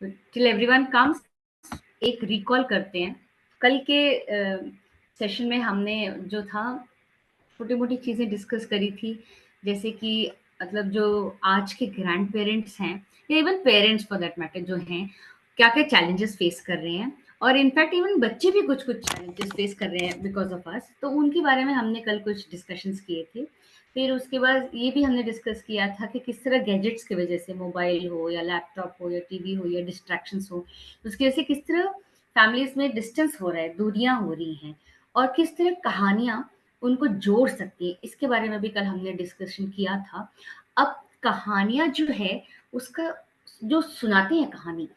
Till everyone comes, एक recall करते हैं। कल के सेशन में हमने जो था छोटी मोटी चीज़ें डिस्कस करी थी, जैसे कि मतलब जो आज के ग्रैंड पेरेंट्स हैं या even parents for that matter जो हैं, क्या क्या चैलेंजेस फेस कर रहे हैं, और इनफैक्ट इवन बच्चे भी कुछ कुछ चैलेंजेस फेस कर रहे हैं बिकॉज ऑफ अस। तो उनके बारे में हमने कल कुछ डिस्कशंस किए थे। फिर उसके बाद ये भी हमने डिस्कस किया था कि किस तरह गैजेट्स की वजह से, मोबाइल हो या लैपटॉप हो या टीवी हो या डिस्ट्रैक्शंस हो, उसकी वजह से किस तरह फैमिलीज में डिस्टेंस हो रहा है, दूरियां हो रही हैं, और किस तरह कहानियां उनको जोड़ सकती है। इसके बारे में भी कल हमने डिस्कशन किया था। अब कहानियां जो है उसका, जो सुनाते हैं कहानी,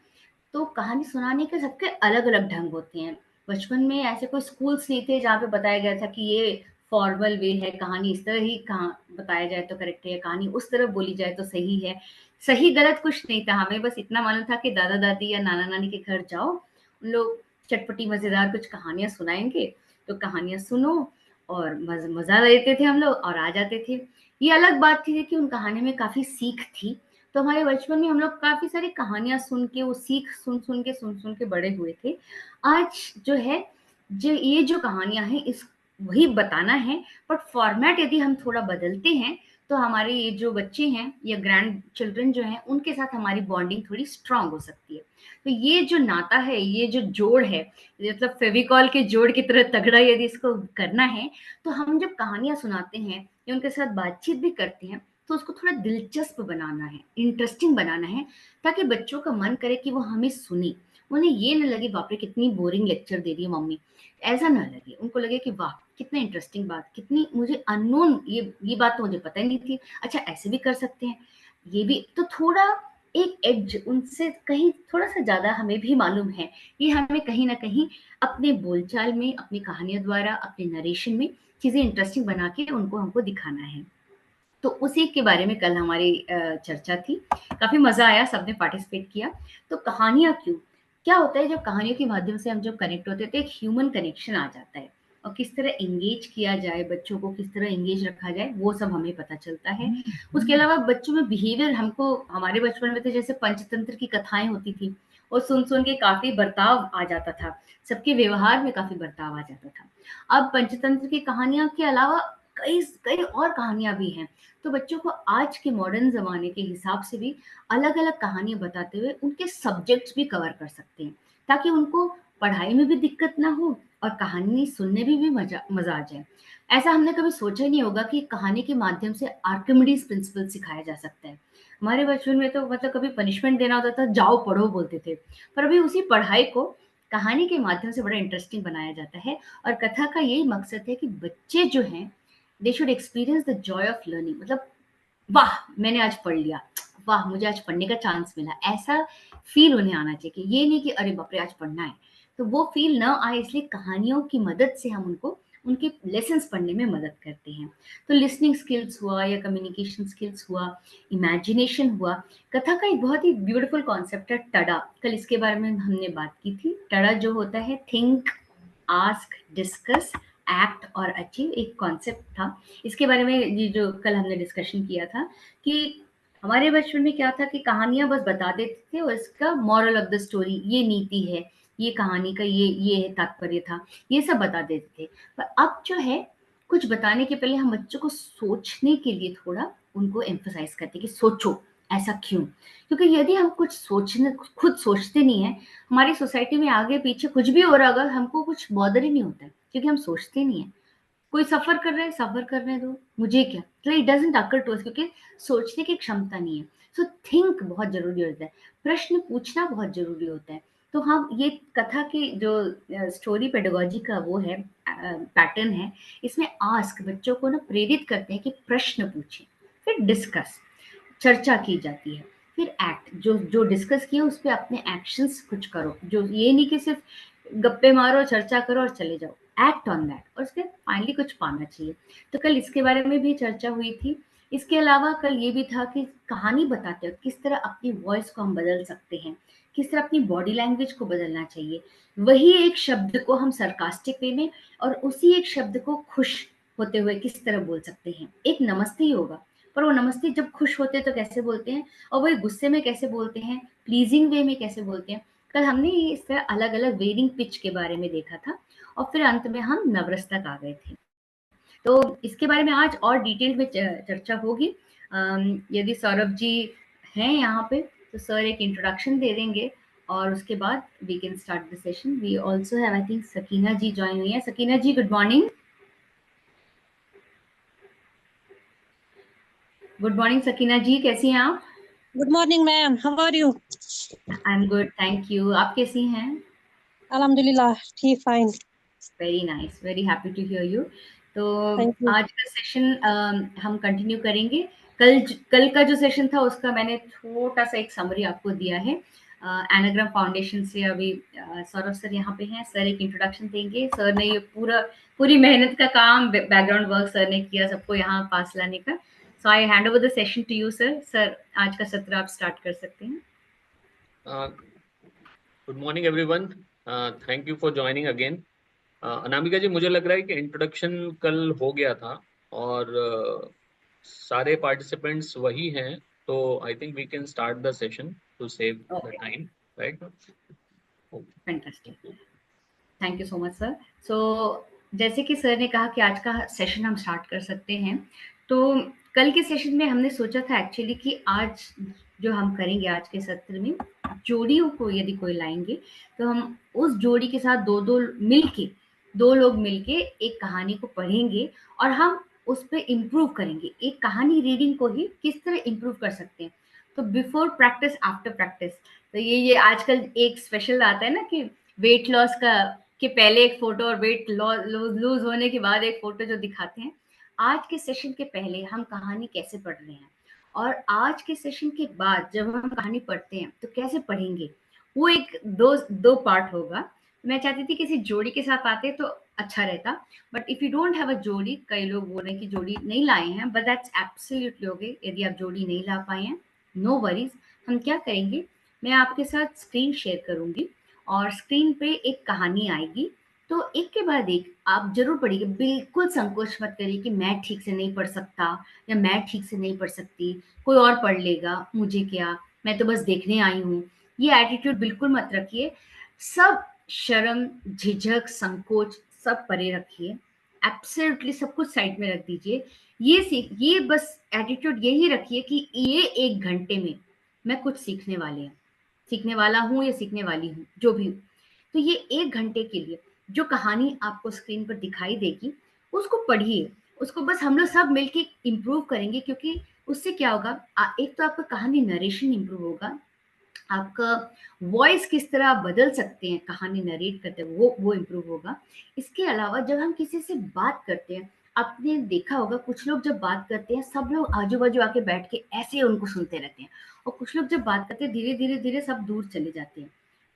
तो कहानी सुनाने के सबके अलग अलग ढंग होते हैं। बचपन में ऐसे कोई स्कूल्स नहीं थे जहाँ पे बताया गया था कि ये फॉर्मल वे है, कहानी इस तरह ही कहा बताया जाए तो करेक्ट है, कहानी उस तरह बोली जाए तो सही है। सही गलत कुछ नहीं था, हमें बस इतना मालूम था कि दादा दादी या नाना नानी के घर जाओ, उन लोग चटपटी मजेदार कुछ कहानियां सुनाएंगे, तो कहानियां सुनो, और मजा लेते थे हम लोग और आ जाते थे। ये अलग बात थी कि उन कहानी में काफी सीख थी। तो हमारे बचपन में हम लोग काफी सारी कहानियां सुन के, वो सीख सुन के बड़े हुए थे। आज जो है, जो ये जो कहानियां हैं इस वही बताना है, बट फॉर्मेट यदि हम थोड़ा बदलते हैं तो हमारे ये जो बच्चे हैं या ग्रैंड चिल्ड्रन जो हैं उनके साथ हमारी बॉन्डिंग थोड़ी स्ट्रांग हो सकती है। तो ये जो नाता है, ये जो जोड़ है, मतलब फेविकॉल के जोड़ की तरह तगड़ा यदि इसको करना है, तो हम जब कहानियां सुनाते हैं या उनके साथ बातचीत भी करते हैं, तो उसको थोड़ा दिलचस्प बनाना है, इंटरेस्टिंग बनाना है, ताकि बच्चों का मन करे कि वो हमें सुने। उन्हें ये ना लगे बाप रे कितनी बोरिंग लेक्चर दे रही है मम्मी, ऐसा ना लगे। उनको लगे कि वाह कितना इंटरेस्टिंग बात, कितनी मुझे अननोन, ये बात तो मुझे पता ही नहीं थी, अच्छा ऐसे भी कर सकते हैं। ये भी तो थोड़ा एक एज उनसे कहीं थोड़ा सा ज्यादा हमें भी मालूम है। ये हमें कहीं ना कहीं अपने बोलचाल में, अपनी कहानियों द्वारा, अपने नरेशन में चीजें इंटरेस्टिंग बना के उनको हमको दिखाना है। तो उसी के बारे में कल हमारी चर्चा थी। काफी मजा आया, सबने पार्टिसिपेट किया। तो कहानियां क्यों, क्या होता है जब कहानियों के माध्यम से हम जब कनेक्ट होते हैं तो एक ह्यूमन कनेक्शन आ जाता है, और किस तरह एंगेज किया जाए, बच्चों को किस तरह एंगेज रखा जाए, वो सब हमें पता चलता है। उसके अलावा बच्चों में बिहेवियर, हमको हमारे बचपन में तो जैसे पंचतंत्र की कथाएं होती थी, और सुन के काफी बर्ताव आ जाता था, सबके व्यवहार में काफी बर्ताव आ जाता था। अब पंचतंत्र की कहानियां के अलावा कई कई और कहानियां भी हैं। तो बच्चों को आज के मॉडर्न ज़माने के हिसाब से भी अलग-अलग कहानियाँ बताते हुए उनके सब्जेक्ट्स भी कवर कर सकते हैं, ताकि उनको पढ़ाई में भी दिक्कत ना हो और कहानी सुनने में भी मज़ा आ जाए। ऐसा हमने कभी सोचा ही नहीं होगा कि कहानी के माध्यम से आर्किमिडीज़ प्रिंसिपल सिखाया जा सकता है। हमारे बचपन में तो मतलब कभी पनिशमेंट देना होता था, जाओ पढ़ो बोलते थे। पर अभी उसी पढ़ाई को कहानी के माध्यम से बड़ा इंटरेस्टिंग बनाया जाता है, और कथा का यही मकसद है कि बच्चे जो हैं, they should experience the Joy of learning. मतलब वाह मैंने आज पढ़ लिया, वाह मुझे आज पढ़ने का चांस मिला, ऐसा फील उन्हें आना चाहिए। कि ये नहीं कि अरे बाप रे आज पढ़ना है, तो वो फील ना आए, इसलिए कहानियों की मदद से हम उनको उनके लेसन्स पढ़ने में मदद करते हैं। तो लिसनिंग स्किल्स हुआ या कम्युनिकेशन स्किल्स हुआ, इमेजिनेशन हुआ। कथा का एक बहुत ही ब्यूटीफुल कॉन्सेप्ट है टडा, कल इसके बारे में हमने बात की थी। टडा जो होता है थिंक, आस्क, डिस्कस, एक्ट और अचीव, एक कॉन्सेप्ट था। इसके बारे में ये जो कल हमने डिस्कशन किया था कि हमारे बचपन में क्या था कि कहानियां बस बता देते थे, और इसका मॉरल ऑफ द स्टोरी, ये नीति है, ये कहानी का ये तात्पर्य था, ये सब बता देते थे। पर अब जो है, कुछ बताने के पहले हम बच्चों को सोचने के लिए थोड़ा उनको एम्फोसाइज करते हैं कि सोचो ऐसा क्यों। क्योंकि यदि हम कुछ सोचने, खुद सोचते नहीं है, हमारी सोसाइटी में आगे पीछे कुछ भी हो रहा होगा, हमको कुछ बॉदर ही नहीं होता है, क्योंकि हम सोचते नहीं है। कोई सफर कर रहा है, सफर करने दो, मुझे क्या, मतलब it doesn't occur to us, क्योंकि सोचने की क्षमता नहीं है। सो थिंक बहुत जरूरी होता है, प्रश्न पूछना बहुत जरूरी होता है। तो हम ये कथा की जो स्टोरी पेडागोजी का वो है, पैटर्न है, इसमें आस्क, बच्चों को ना प्रेरित करते हैं कि प्रश्न पूछें। फिर डिस्कस, चर्चा की जाती है। फिर एक्ट, जो जो डिस्कस किया उस पे अपने एक्शंस कुछ करो, जो ये नहीं कि सिर्फ गप्पे मारो, चर्चा करो और चले जाओ। एक्ट ऑन दैट, और उसके फाइनली कुछ पाना चाहिए। तो कल इसके बारे में भी चर्चा हुई थी। इसके अलावा कल ये भी था कि कहानी बताते वक्त किस तरह अपनी वॉइस को हम बदल सकते हैं, किस तरह अपनी बॉडी लैंग्वेज को बदलना चाहिए। वही एक शब्द को हम सरकास्टिक वे में, और उसी एक शब्द को खुश होते हुए किस तरह बोल सकते हैं। एक नमस्ते ही होगा, पर वो नमस्ते जब खुश होते हैं तो कैसे बोलते हैं, और वही गुस्से में कैसे बोलते हैं, प्लीजिंग वे में कैसे बोलते हैं। कल हमने इस तरह अलग अलग वेरिंग पिच के बारे में देखा था, और फिर अंत में हम नवरस तक आ गए थे। तो इसके बारे में आज और डिटेल में चर्चा होगी। यदि सौरभ जी हैं यहाँ पे तो सर एक इंट्रोडक्शन दे देंगे, और उसके बाद we can start the session. We also have I think Sakina ji join हुई है। Sakina ji good morning. Good morning Sakina ji, कैसी हैं आप? Good morning ma'am, how are you? I am good, thank you. आप कैसी हैं? अल्हम्दुलिल्लाह, ठीक, fine. Very nice, very happy to hear you. तो थैंक यू। आज का सेशन हम कंटिन्यू करेंगे। कल का जो सेशन था उसका मैंने छोटा सा एक समरी आपको दिया है एनाग्राम फाउंडेशन से। अभी सौरभ सर यहाँ पे हैं, सर एक इंट्रोडक्शन देंगे। सर ने ये पूरी मेहनत का काम, बैकग्राउंड वर्क सर ने किया सबको यहाँ पास लाने का। So I hand over the session to you sir. Sir आज का सत्र आप स्टार्ट कर सकते हैं। Good morning everyone, thank you for joining again. Anamika ji, मुझे लग रहा है कि इंट्रोडक्शन कल हो गया था और सारे पार्टिसिपेंट्स वही हैं, तो I think we can start the session to save the time, right? Fantastic, thank you so much sir. So जैसे कि सर ने कहा कि आज का सेशन हम स्टार्ट कर सकते हैं, तो कल के सेशन में हमने सोचा था एक्चुअली कि आज जो हम करेंगे आज के सत्र में, जोड़ियों को यदि कोई लाएंगे तो हम उस जोड़ी के साथ दो लोग मिलके एक कहानी को पढ़ेंगे, और हम उस पर इम्प्रूव करेंगे। एक कहानी रीडिंग को ही किस तरह इम्प्रूव कर सकते हैं, तो बिफोर प्रैक्टिस आफ्टर प्रैक्टिस। तो ये आजकल एक स्पेशल आता है ना कि वेट लॉस का, कि पहले एक फोटो और वेट लूज होने के बाद एक फोटो जो दिखाते हैं। आज के सेशन के पहले हम कहानी कैसे पढ़ रहे हैं, और आज के सेशन के बाद जब हम कहानी पढ़ते हैं तो कैसे पढ़ेंगे, वो एक दो दो पार्ट होगा। मैं चाहती थी किसी जोड़ी के साथ आते तो अच्छा रहता, but if you don't have a जोड़ी, कई लोग बोल रहे हैं कि जोड़ी नहीं लाए हैं, बट दैट्स एब्सोल्युटली ओके। यदि आप जोड़ी नहीं ला पाए हैं, नो वरीज। हम क्या करेंगे, मैं आपके साथ स्क्रीन शेयर करूंगी और स्क्रीन पे एक कहानी आएगी, तो एक के बाद एक आप जरूर पढ़िए। बिल्कुल संकोच मत करिए कि मैं ठीक से नहीं पढ़ सकता या मैं ठीक से नहीं पढ़ सकती, कोई और पढ़ लेगा, मुझे क्या, मैं तो बस देखने आई हूँ। ये एटीट्यूड बिल्कुल मत रखिए। सब शर्म, झिझक, संकोच सब परे रखिए। एब्सोल्युटली सब कुछ साइड में रख दीजिए। ये बस एटीट्यूड यही रखिए कि ये 1 घंटे में मैं कुछ सीखने वाला हूँ या सीखने वाली हूँ, जो भी हूँ। तो ये 1 घंटे के लिए जो कहानी आपको स्क्रीन पर दिखाई देगी उसको पढ़िए। उसको बस हम लोग सब मिलके इम्प्रूव करेंगे, क्योंकि उससे क्या होगा, एक तो आपका कहानी नरेशन इम्प्रूव होगा, आपका वॉइस किस तरह आप बदल सकते हैं कहानी नरेट करते हैं वो इम्प्रूव होगा। इसके अलावा जब हम किसी से बात करते हैं, आपने देखा होगा कुछ लोग जब बात करते हैं सब लोग आजू बाजू आके बैठ के ऐसे उनको सुनते रहते हैं, और कुछ लोग जब बात करते हैं धीरे धीरे धीरे सब दूर चले जाते हैं।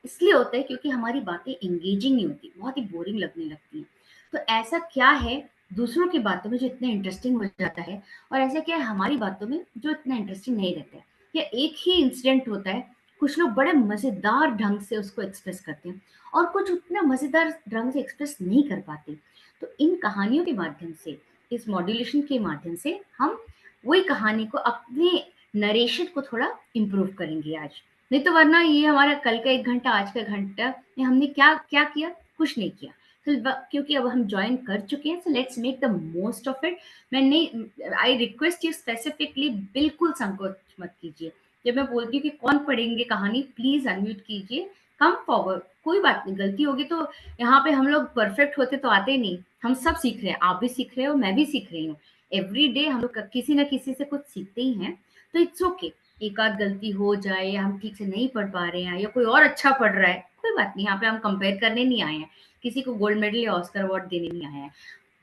इसलिए होता है क्योंकि हमारी बातें एंगेजिंग नहीं होती, बहुत ही बोरिंग लगने लगती हैं। तो ऐसा क्या है दूसरों की बातों में जो इतना इंटरेस्टिंग हो जाता है, और ऐसा क्या है हमारी बातों में जो इतना इंटरेस्टिंग नहीं रहता है। या एक ही इंसिडेंट होता है, कुछ लोग बड़े मजेदार ढंग से उसको एक्सप्रेस करते हैं और कुछ उतना मजेदार ढंग से एक्सप्रेस नहीं कर पाते। तो इन कहानियों के माध्यम से, इस मॉड्यूलेशन के माध्यम से हम वही कहानी को, अपने नरेशन को थोड़ा इम्प्रूव करेंगे आज। नहीं तो वरना ये हमारा कल का 1 घंटा, आज का घंटा में हमने क्या क्या किया, कुछ नहीं किया। तो क्योंकि अब हम ज्वाइन कर चुके हैं, so let's make the most of it. मैं नहीं, आई रिक्वेस्ट यू स्पेसिफिकली, बिल्कुल संकोच मत कीजिए। जब मैं बोलती हूँ कि कौन पढ़ेंगे कहानी, प्लीज अनम्यूट कीजिए, कम फॉरवर्ड। कोई बात नहीं, गलती होगी तो यहाँ पे हम लोग परफेक्ट होते तो आते नहीं। हम सब सीख रहे हैं, आप भी सीख रहे हो, मैं भी सीख रही हूँ। एवरी डे हम लोग किसी ना किसी से कुछ सीखते ही हैं। तो इट्स ओके, एक आध गलती हो जाए या हम ठीक से नहीं पढ़ पा रहे हैं या कोई और अच्छा पढ़ रहा है, कोई बात नहीं। यहाँ पे हम कंपेयर करने नहीं आए हैं, किसी को गोल्ड मेडल या ऑस्कर अवार्ड देने नहीं आए हैं,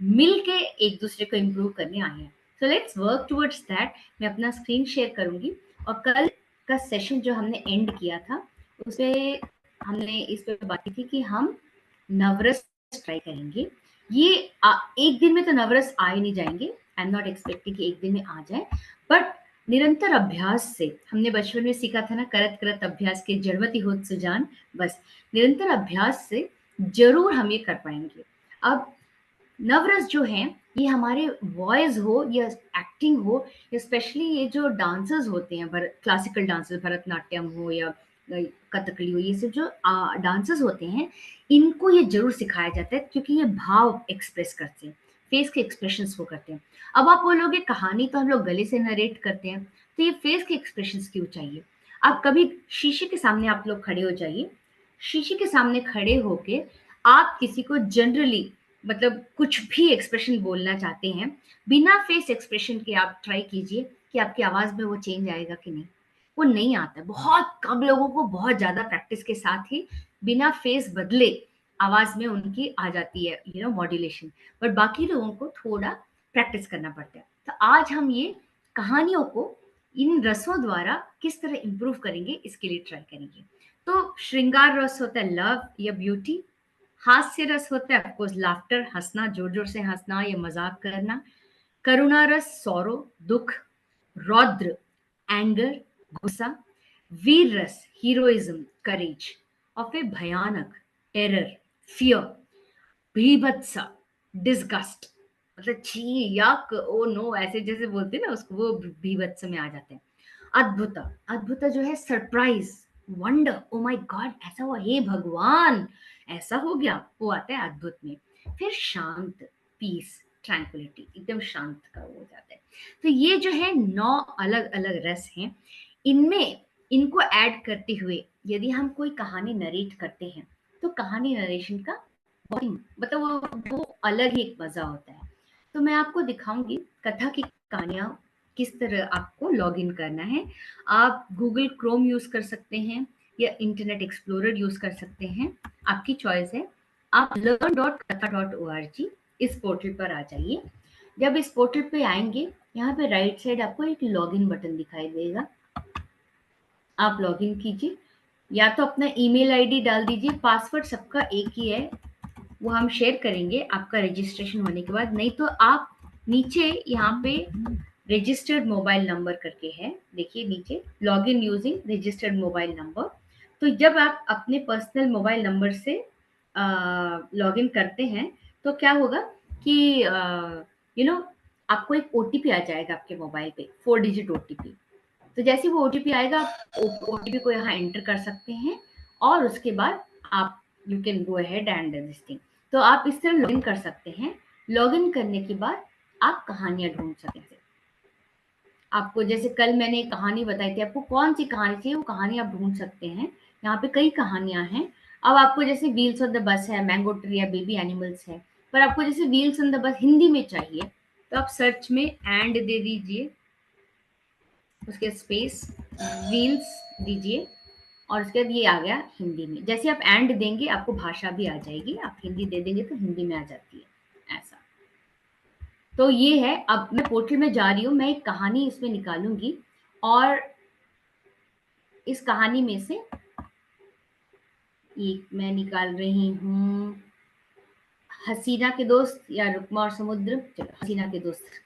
मिल के एक दूसरे को इम्प्रूव करने आए हैं। So let's work towards that. मैं अपना स्क्रीन शेयर करूंगी, और कल का सेशन जो हमने एंड किया था उसे हमने इस पे बात की थी कि हम नवरस ट्राई करेंगे। ये एक दिन में तो नवरस आ ही नहीं जाएंगे, आई एम नॉट एक्सपेक्टिंग कि एक दिन में आ जाए, बट निरंतर अभ्यास से, हमने बचपन में सीखा था ना, करत करत अभ्यास के जड़मति होत सुजान। बस निरंतर अभ्यास से जरूर हम ये कर पाएंगे। अब नवरस जो हैं ये हमारे वॉइस हो या एक्टिंग हो, स्पेशली ये जो डांसर्स होते हैं, क्लासिकल डांसर्स, भरतनाट्यम हो या कथकली हो, ये सब जो डांसर्स होते हैं, इनको ये जरूर सिखाया जाता है क्योंकि ये भाव एक्सप्रेस करते हैं, फेस के एक्सप्रेशंस को करते हैं। अब आप बोलोगे कहानी तो हम लोग गले से नरेट करते हैं, तो ये फेस के एक्सप्रेशंस क्यों चाहिए? आप कभी शीशे के सामने आप लोग खड़े हो जाइए, शीशे के सामने खड़े होके आप किसी को जनरली मतलब कुछ भी एक्सप्रेशन बोलना चाहते हैं, बिना फेस एक्सप्रेशन के आप ट्राई कीजिए कि आपकी आवाज में वो चेंज आएगा कि नहीं। वो नहीं आता है, बहुत कम लोगों को बहुत ज्यादा प्रैक्टिस के साथ ही बिना फेस बदले आवाज में उनकी आ जाती है मॉड्यूलेशन, बट बाकी लोगों को थोड़ा प्रैक्टिस करना पड़ता है। तो आज हम ये कहानियों को इन रसों द्वारा किस तरह इंप्रूव करेंगे इसके लिए ट्राई करेंगे। तो श्रृंगार रस होता है लव या ब्यूटी, हास्य रस होता है ऑफकोर्स लाफ्टर, हंसना, जोर जोर से हंसना या मजाक करना, करुणा रस सौरो, दुख, रौद्र, एंगर, गुस्सा, वीर रस हीरोइज्म, करेज, और फिर भयानक, टेरर, फियर, भीभत्सा, डिस्गस्ट, मतलब छी, यक, ओ नो, ऐसे जैसे बोलते हैं ना उसको, वो भीभत्स में आ जाते हैं। अद्भुत, अद्भुत जो है surprise, wonder, oh my God ऐसा हुआ, हे भगवान ऐसा हो गया, वो आता है अद्भुत में। फिर शांत, पीस, ट्रैंक्विलिटी, एकदम शांत का वो हो जाता है। तो ये जो है 9 अलग अलग रस हैं, इनमें इनको ऐड करते हुए यदि हम कोई कहानी नरेट करते हैं तो कहानी नरेशन का बहुत ही मतलब वो अलग ही एक मजा होता है। तो मैं आपको दिखाऊंगी कथा की कहानियां किस तरह आपको लॉग इन करना है। आप गूगल क्रोम यूज कर सकते हैं या इंटरनेट एक्सप्लोरर यूज कर सकते हैं, आपकी चॉइस है। आप learn.katha.org इस पोर्टल पर आ जाइए। जब इस पोर्टल पे आएंगे, यहाँ पे राइट साइड आपको एक लॉगिन बटन दिखाई देगा, आप लॉगिन कीजिए, या तो अपना ईमेल आईडी डाल दीजिए, पासवर्ड सबका एक ही है, वो हम शेयर करेंगे आपका रजिस्ट्रेशन होने के बाद। नहीं तो आप नीचे यहाँ पे रजिस्टर्ड मोबाइल नंबर करके है, देखिए नीचे, log in using registered mobile number. तो जब आप अपने पर्सनल मोबाइल नंबर से लॉग इन करते हैं तो क्या होगा कि यू नो आपको एक ओटीपी आ जाएगा आपके मोबाइल पे, 4 डिजिट ओटीपी। तो जैसे वो ओटीपी आएगा, आप ओटीपी को यहाँ एंटर कर सकते हैं और उसके बाद आप you can go ahead and this thing. तो आप इस तरह लॉगिन कर सकते हैं। लॉगिन करने के बाद आप कहानियां ढूंढ सकते हैं। आपको जैसे कल मैंने एक कहानी बताई थी, आपको कौन सी कहानी चाहिए वो कहानी आप ढूंढ सकते हैं। यहाँ पे कई कहानियां हैं। अब आपको जैसे व्हील्स ऑन द बस है, मैंगो ट्री या बेबी एनिमल्स है, पर आपको जैसे wheels on the bus Hindi में चाहिए तो आप सर्च में एंड दे दीजिए, उसके स्पेस व्हील्स दीजिए और उसके बाद ये आ गया हिंदी में। जैसे आप एंड देंगे आपको भाषा भी आ जाएगी, आप हिंदी दे देंगे तो हिंदी में आ जाती है, ऐसा। तो ये है, अब मैं पोर्टल में जा रही हूँ, मैं एक कहानी इसमें निकालूंगी और इस कहानी में से एक मैं निकाल रही हूँ, हसीना के दोस्त या रुकमा और समुद्र, चलो हसीना के दोस्त।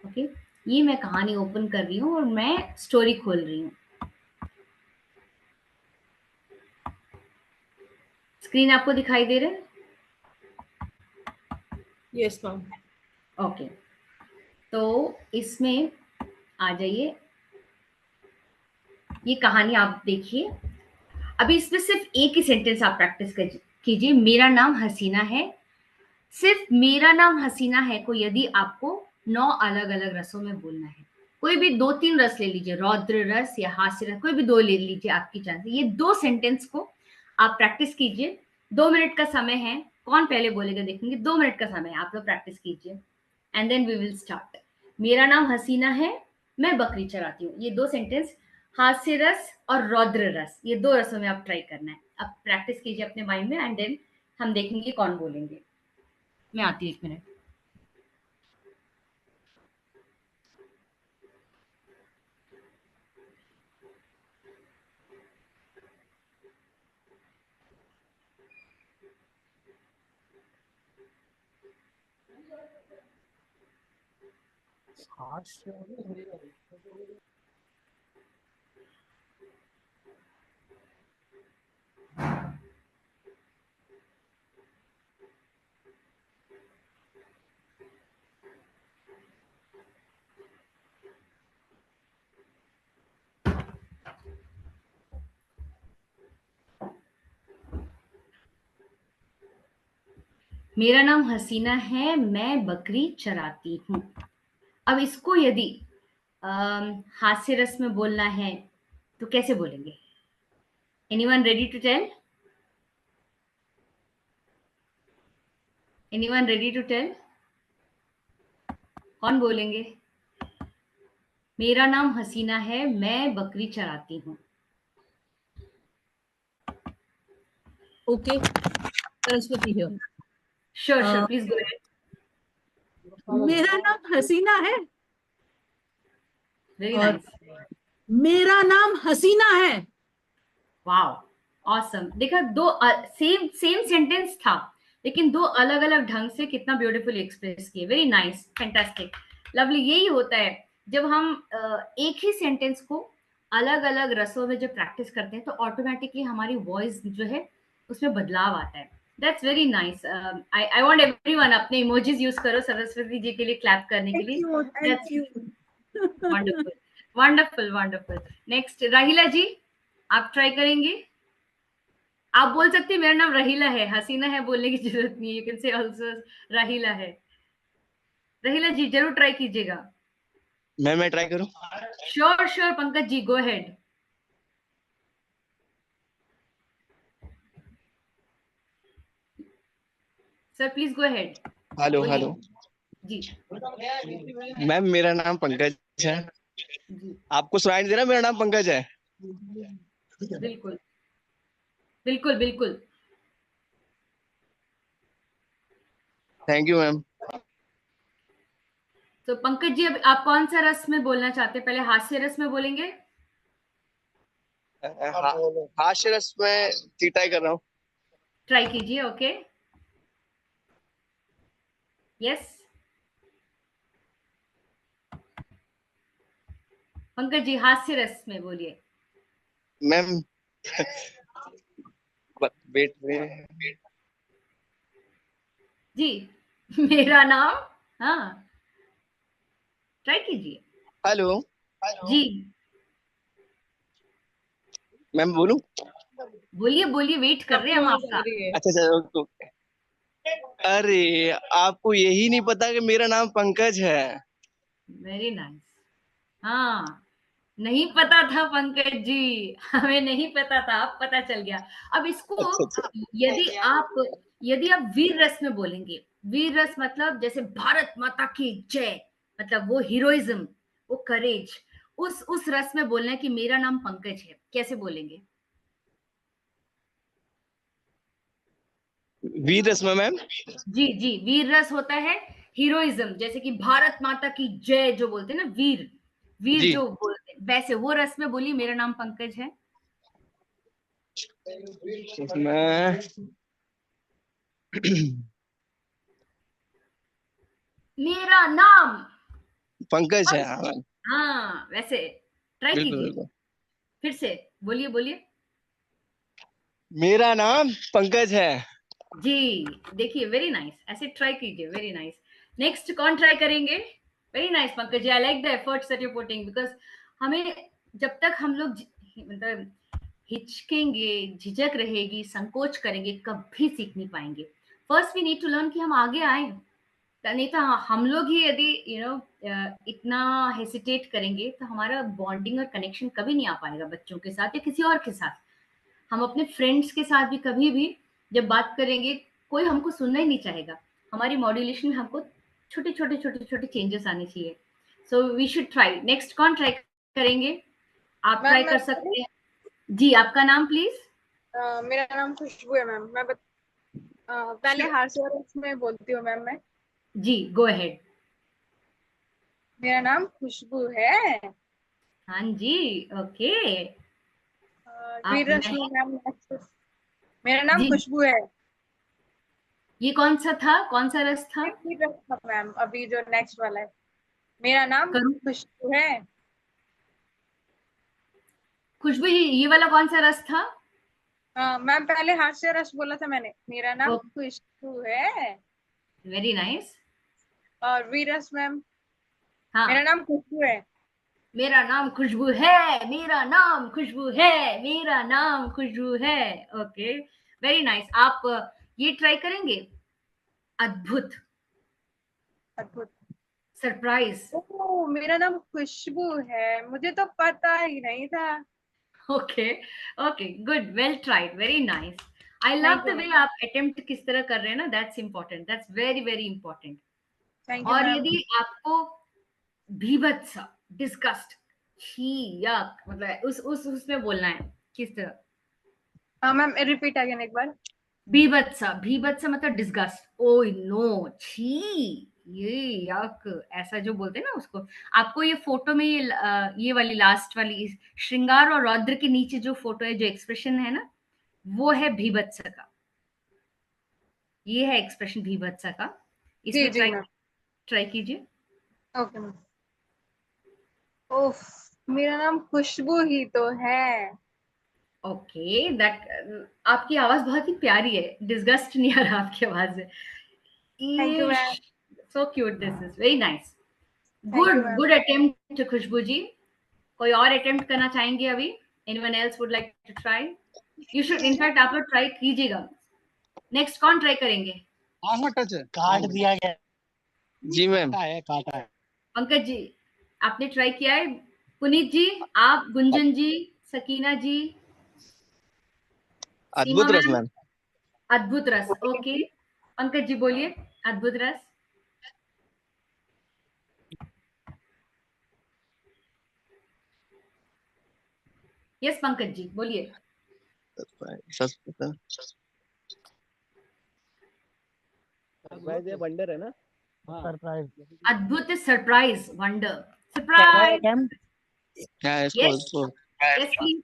ओके, ये मैं कहानी ओपन कर रही हूँ और मैं स्टोरी खोल रही हूँ। स्क्रीन आपको दिखाई दे रहा है? Yes ma'am. ओके, तो इसमें आ जाइए, ये कहानी आप देखिए। अभी इसमें सिर्फ एक ही सेंटेंस आप प्रैक्टिस कीजिए, मेरा नाम हसीना है। सिर्फ मेरा नाम हसीना है को यदि आपको 9 अलग अलग रसों में बोलना है, कोई भी 2-3 रस ले लीजिए, रौद्र रस या हास्य रस, कोई भी 2 ले लीजिए, आपकी चांस। ये 2 सेंटेंस को आप प्रैक्टिस कीजिए। 2 मिनट का समय है, कौन पहले बोलेगा देखेंगे। 2 मिनट का समय है, आप लोग प्रैक्टिस कीजिए and then we will start. मेरा नाम हसीना है, मैं बकरी चराती हूँ, ये 2 सेंटेंस हास्य रस और रौद्र रस, ये 2 रसों में आप ट्राई करना है। अब प्रैक्टिस कीजिए अपने माइंड में एंड देन हम देखेंगे कौन बोलेंगे। मैं आती हूँ 1 मिनट। मेरा नाम हसीना है, मैं बकरी चराती हूँ। अब इसको यदि हास्य रस में बोलना है तो कैसे बोलेंगे? Anyone ready to tell? Anyone ready to tell? कौन बोलेंगे? मेरा नाम हसीना है, मैं बकरी चराती हूँ। Okay, Saraswati here. Sure sure, please go ahead. मेरा नाम हसीना है वेरी और नाइस। मेरा नाम हसीना है। Wow, awesome. देखा, दो सेम सेम सेंटेंस था लेकिन दो अलग अलग ढंग से कितना ब्यूटीफुल एक्सप्रेस किए। Very nice, fantastic, lovely. यही होता है जब हम एक ही सेंटेंस को अलग अलग रसों में जब प्रैक्टिस करते हैं तो ऑटोमेटिकली हमारी वॉइस जो है उसमें बदलाव आता है। That's very nice. I want everyone अपने इमोजीज यूज करो सरस्वती जी के लिए क्लैप करने के लिए। Thank you. Wonderful wonderful wonderful. Next राहिला जी, आप ट्राई करेंगे? आप बोल सकते हैं मेरा नाम रहीला है, हसीना है बोलने की जरूरत नहीं है। You can say also Rahila है। रहीला जी जरूर ट्राई कीजिएगा। मैं ट्राई करूं? Sure sure, Pankaj ji go ahead. Sir please go ahead. Hello hello जी मैम, मेरा नाम पंकज है। जी, आपको सुनाई नहीं दे रहा मेरा नाम पंकज है? बिल्कुल बिल्कुल बिल्कुल। Thank you ma'am. तो पंकज जी, अब आप कौन सा रस में बोलना चाहते हैं? पहले हास्य रस में बोलेंगे? हास्य रस में ट्राई कर रहा हूँ। ट्राई कीजिए। Okay, yes. पंकज जी हास्य रस में बोलिए। मैम वेट में जी मेरा नाम, हाँ ट्राई कीजिए। हेलो जी मैम बोलूं? बोलिए बोलिए, वेट कर रहे हैं हम आपका। अच्छा अच्छा ओके। अरे आपको यही नहीं पता कि मेरा नाम पंकज है? Very nice. हाँ, नहीं पता था पंकज जी, हमें नहीं पता था, अब पता चल गया। अब इसको अच्छा अच्छा। यदि आप यदि आप वीर रस में बोलेंगे, वीर रस मतलब जैसे भारत माता की जय, मतलब वो हीरोइज्म, वो करेज, उस रस में बोलना है कि मेरा नाम पंकज है, कैसे बोलेंगे? वीर रश्मि मैम। जी जी, वीर रस होता है हीरोइज्म, जैसे कि भारत माता की जय जो बोलते हैं ना, वीर वीर जी जो बोलते हैं, वैसे वो रस में बोलिए मेरा नाम पंकज है। मैं मेरा नाम पंकज है हाँ मैम। हाँ, वैसे ट्राई बिल्कुल कीजिए, बिल्कुल। फिर से बोलिए बोलिए। मेरा नाम पंकज है। जी देखिए, वेरी नाइस, ऐसे ट्राई कीजिए, वेरी नाइस। नेक्स्ट कौन ट्राई करेंगे? Very nice Pankaj ji, I like the efforts that you putting, because हमें जब तक हम लोग मतलब हिचकेंगे, झिझक रहेगी, संकोच करेंगे, कभी सीख नहीं पाएंगे। First we need to learn कि हम आगे आए। नहीं तो हम लोग ही यदि इतना हेसिटेट करेंगे तो हमारा बॉन्डिंग और कनेक्शन कभी नहीं आ पाएगा बच्चों के साथ या किसी और के साथ। हम अपने फ्रेंड्स के साथ भी कभी भी जब बात करेंगे, कोई हमको सुनना ही नहीं चाहेगा। हमारी मॉड्यूलेशन में हमको छोटे छोटे छोटे छोटे चेंजेस आने चाहिए। So we should try. Next कौन ट्राई करेंगे? आप ट्राई कर सकते हैं। जी आपका नाम प्लीज? मेरा नाम खुशबू है मैम। पहले हास्य रस में बोलती हूँ मैम मैं। जी गो अहेड। मेरा नाम खुशबू है। हाँ जी, ओके। आप वीर रस में मैम मेरा नाम जी, खुशबू है। ये कौन सा था, कौन सा रस था? वीर रस था मैम, अभी जो नेक्स्ट वाला है। मेरा नाम करूँ? खुशबू है। खुशबू जी, ये वाला कौन सा रस था? मैम पहले हास्य रस बोला था मैंने। मेरा नाम खुशबू है। Very nice. और वीर रस मैम हाँ, मेरा नाम खुशबू है। मेरा नाम खुशबू है, मेरा नाम खुशबू है, मेरा नाम खुशबू है। Okay, very nice. आप ये ट्राई करेंगे? अद्भुत, अद्भुत। सरप्राइज। ओह, मेरा नाम खुशबू है, मुझे तो पता ही नहीं था। Okay okay, good, well tried, very nice. I love Thank the you, way ma'am. आप अटेम्प्ट किस तरह कर रहे हैं ना, that's important, that's very very important. Thank you, और ma'am. यदि आपको भीभत्स, डिस्गस्ट, छी, यक, मतलब उस उसमें बोलना है किस तरह? मैम रिपीट अगेन एक बार। भीभत्स, भीभत्स मतलब डिस्गस्ट, ओह नो, छी, ये यक, ऐसा जो बोलते हैं ना उसको। आपको ये फोटो में ये वाली लास्ट वाली श्रृंगार और रौद्र के नीचे जो फोटो है, जो एक्सप्रेशन है ना, वो है भीभत्स का। ये है एक्सप्रेशन भीभत्स का। जी इसमें जी मैम। ट्राई कीजिए। Okay ma'am. ओफ, मेरा नाम खुशबू ही तो है। ओके, दैट, आपकी आवाज बहुत ही प्यारी है, डिस्गस्ट नहीं आ रहा आपकी आवाज से। Thank you ma'am. So cute, this is very nice. Thank you good ma'am. Good attempt Khushboo ji. कोई और अटेम्प्ट करना चाहेंगे अभी? Anyone else would like to try? You should, in fact आप लोग ट्राई कीजिएगा। नेक्स्ट कौन ट्राई करेंगे? काट दिया गया जी मैम। है, काटा है। पंकज जी, आपने ट्राई किया है? पुनीत जी, आप, गुंजन जी, सकीना जी, सीमा अद्भुत रस मैम? मैम। अद्भुत रस, ओके। पंकज जी बोलिए, अद्भुत रस। यस पंकज जी बोलिए। वंडर है ना? सरप्राइज। अद्भुत, सरप्राइज, वंडर, सरप्राइज। हाँ, यस इसको यस प्लीज।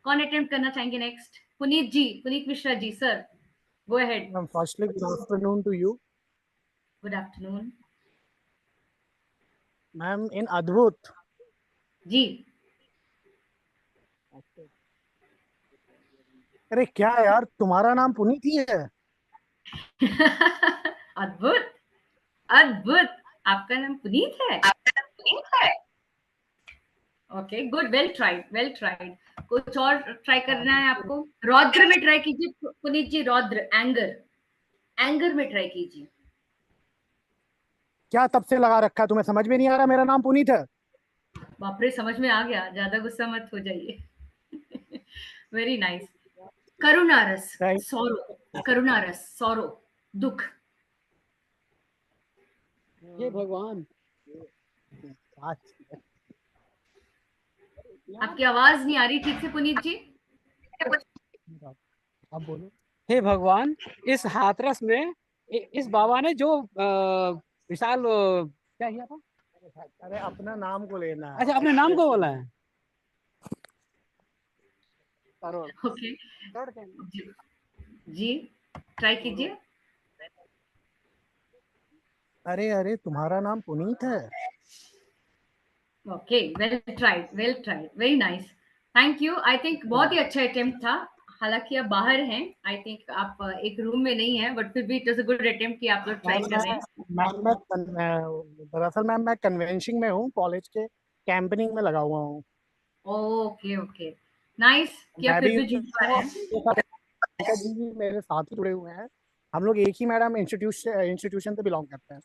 कौन अटेम्प्ट करना चाहेंगे next? Puneet ji, Puneet Mishra ji, sir, go ahead. Firstly good afternoon to you good afternoon ma'am. इन अद्भुत जी। अरे क्या यार, तुम्हारा नाम पुनीत ही है? अद्भुत, अद्भुत, आपका नाम पुनीत है? Okay, good, well tried, well tried. कुछ और ट्राई करना है आपको? रौद्र में ट्राई कीजिए पुनीत जी, रौद्र, एंगर, एंगर में ट्राई कीजिए। क्या तब से लगा रखा है, तुम्हें समझ में नहीं आ रहा मेरा नाम पुनीत है? बाप रे, समझ में आ गया, ज्यादा गुस्सा मत हो जाइए। Very nice. करुणारस, सौरो, करुणारस, सौरो, दुख। ये भगवान, आपकी आवाज नहीं आ रही ठीक से पुनीत जी। अब बोलो। हे भगवान, इस हाथरस में इस बाबा ने जो विशाल क्या किया था? अरे अपना नाम को लेना है। अच्छा, अपने नाम को बोला है। ओके जी, ट्राई कीजिए। अरे अरे, तुम्हारा नाम पुनीत है? Okay, well tried, well tried, very nice, thank you. I think बहुत ही अच्छा अटेम्प्ट था। हालांकि आप बाहर हैं, आई थिंक आप एक रूम में नहीं है, बट फिर भी it was a good attempt कि आप लोग ट्राई कर रहे हैं। दरअसल मैम मैं कन्वेंशिंग में हूँ, कॉलेज के कैंपनिंग में लगा हुआ हूँ। ओके ओके, नाइस कि आप मैं फिर भी भी जुड़ पा रहे हैं। पंकज जी भी मेरे साथ ही जुड़े हुए हैं। हम लोग एक ही मैडम इंस्टीट्यूशन से बिलोंग करते हैं,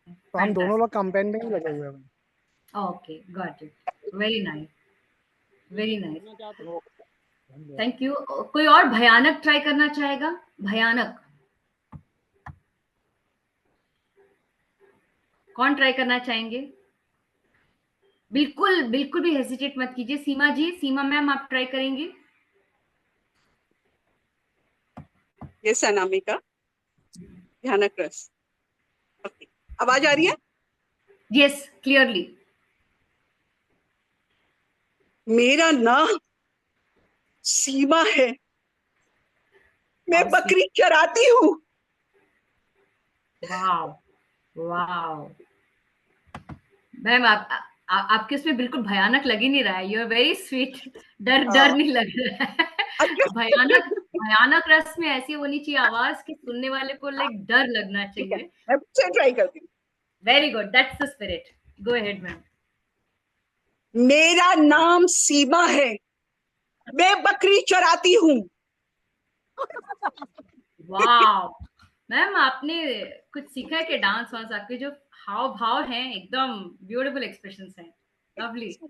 तो हम दोनों लोग कैंपेन में ही लगे हुए हैं। Okay, got it, very nice, very nice, thank you. कोई और भयानक ट्राई करना चाहेगा? भयानक कौन ट्राई करना चाहेंगे? बिल्कुल बिल्कुल भी हेसिटेट मत कीजिए। सीमा जी, सीमा मैम, आप ट्राई करेंगे? यस अनामिका, भयानक रस। आवाज आ रही है? Yes, clearly. मेरा नाम सीमा है, मैं बकरी चराती हूँ। वाव वाव मैम, आपके उसमें बिल्कुल भयानक लग ही नहीं रहा है, यू आर वेरी स्वीट। डर डर नहीं लग रहा है। भयानक, भयानक रस में ऐसी होनी चाहिए आवाज कि सुनने वाले को लाइक डर लगना चाहिए। मैं फिर ट्राई करती हूँ। Very good, that's the spirit, go ahead ma'am. मेरा नाम सीमा है, मैं बकरी चराती हूँ। वाव मैम आपने कुछ सीखा है कि डांस वांस? आपके जो हाव भाव हैं एकदम ब्यूटीफुल एक्सप्रेशंस हैं। लवली नहीं,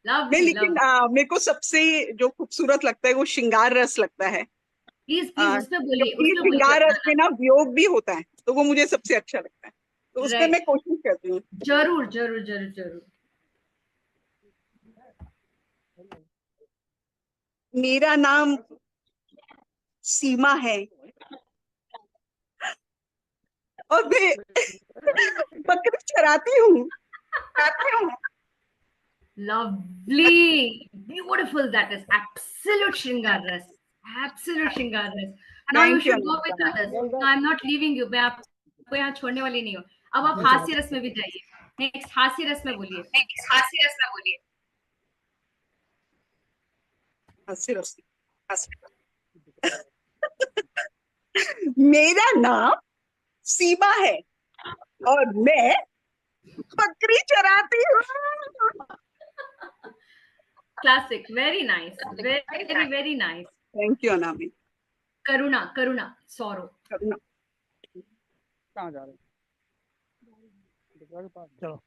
लवली लेकिन लवली। मेरे को सबसे जो खूबसूरत लगता है वो श्रृंगार रस लगता है। प्लीज प्लीज क्योंकि उसमें बोलिए श्रृंगार अपना रस में ना वियोग भी होता है, तो वो मुझे सबसे अच्छा लगता है, तो नाम। उसमें मैं राइट, कोशिश करती हूँ। जरूर जरूर जरूर जरूर। मेरा नाम सीमा है और मैं बकरी चराती हूँ। Lovely, beautiful. That is absolute Shringar Ras. Absolute Shringar Ras. Now you thank you should go with Anamika ma'am. others. No, I'm not leaving you. मैं आपको यहाँ छोड़ने वाली नहीं हूँ। अब आप हास्य रस में भी जाइए। नेक्स्ट हास्य रस में बोलिए। हंसी रसी। मेरा नाम सीमा है और मैं बकरी चराती हूँ। Classic. Very nice. Very very nice. Thank you Anamika. Karuna Karuna sorrow. करुणा। कहाँ जा रहे हैं? चलो।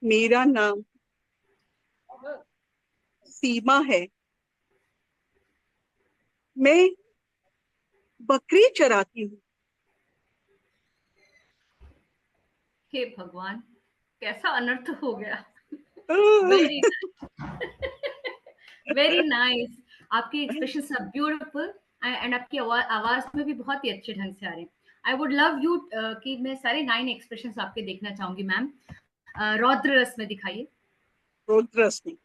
मेरा नाम सीमा है, मैं बकरी चराती हूँ। हे भगवान, कैसा अनर्थ हो गया। Very very nice. आपके एक्सप्रेशन आर ब्यूटीफुल एंड आपकी आवाज में भी बहुत ही अच्छे ढंग से आ रहे हैं। आई वुड लव यू कि मैं सारे 9 एक्सप्रेशंस आपके देखना चाहूंगी मैम। रौद्र रस में दिखाइए। रौद्र रस में,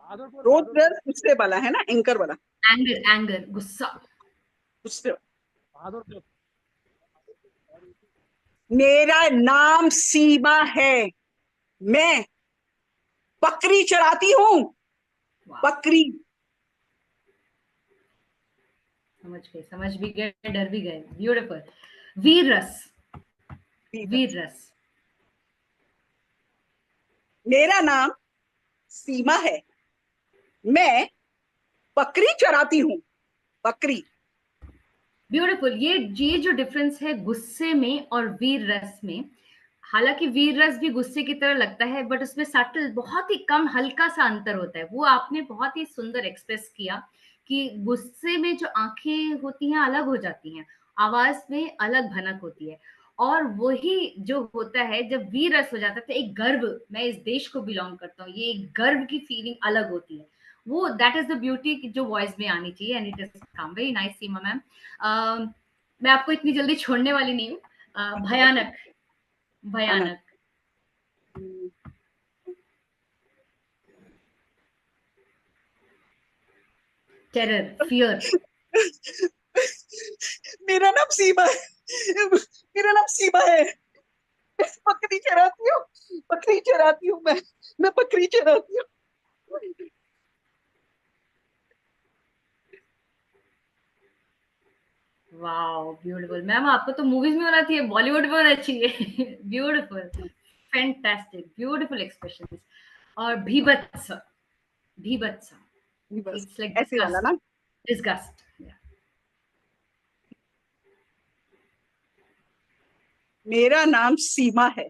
रौद्र रस गुस्से वाला है ना, एंकर वाला। एंगर एंगर गुस्सा। गुस्से वाला। मेरा नाम सीमा है, मैं बकरी चराती हूँ। बकरी। समझ भी गए, डर भी गए। ब्यूटीफुल। वीर रस। वीर रस। मेरा नाम सीमा है, मैं बकरी चराती हूँ। बकरी। ब्यूटीफुल। ये जो डिफरेंस है गुस्से में और वीर रस में, हालांकि वीर रस भी गुस्से की तरह लगता है बट उसमें सटल बहुत ही कम हल्का सा अंतर होता है। वो आपने बहुत ही सुंदर एक्सप्रेस किया कि गुस्से में जो आंखें होती हैं अलग हो जाती हैं, आवाज में अलग भनक होती है, और वही जो होता है जब वीर रस हो जाता है तो एक गर्व, मैं इस देश को बिलोंग करता हूँ, ये एक गर्व की फीलिंग अलग होती है। वो दैट इज द ब्यूटी जो वॉइस में आनी चाहिए and it is come very nice Seema ma'am. मैं आपको इतनी जल्दी छोड़ने वाली नहीं हूँ। भयानक भयानक। Terror fear. मेरा नाम सीमा है, मेरा नाम सीमा है, बकरी चराती हूँ। बकरी चराती हूँ मैं बकरी चराती हूँ। वाओ ब्यूटीफुल मैम, आपको तो मूवीज में होना चाहिए, बॉलीवुड में होना चाहिए। Beautiful, fantastic, beautiful expressions. और भीभत्स। भीभत्स, बस इट्स लाइक ऐसे वाला ना। डिस्गस्ट। मेरा नाम सीमा है,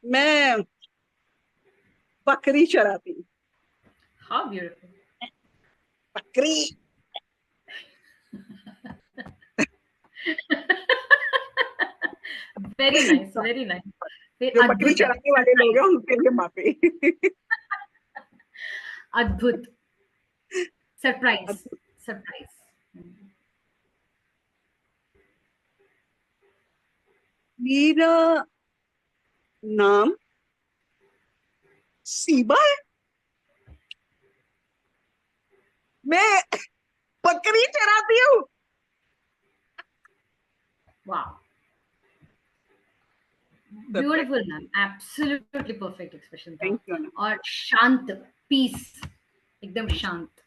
मैं बकरी चराती हूँ। How beautiful. बकरी। Very nice very nice. फिर जो बकरी अद्भुत चराने वाले लोग हैं उनके लिए माफी। अद्भुत। Surprise surprise. मेरा नाम सीमा है, मैं बकरी चराती हूँ। वाह beautiful ma'am, absolutely perfect expression था। Thank you. और शांत, पीस, एकदम शांत।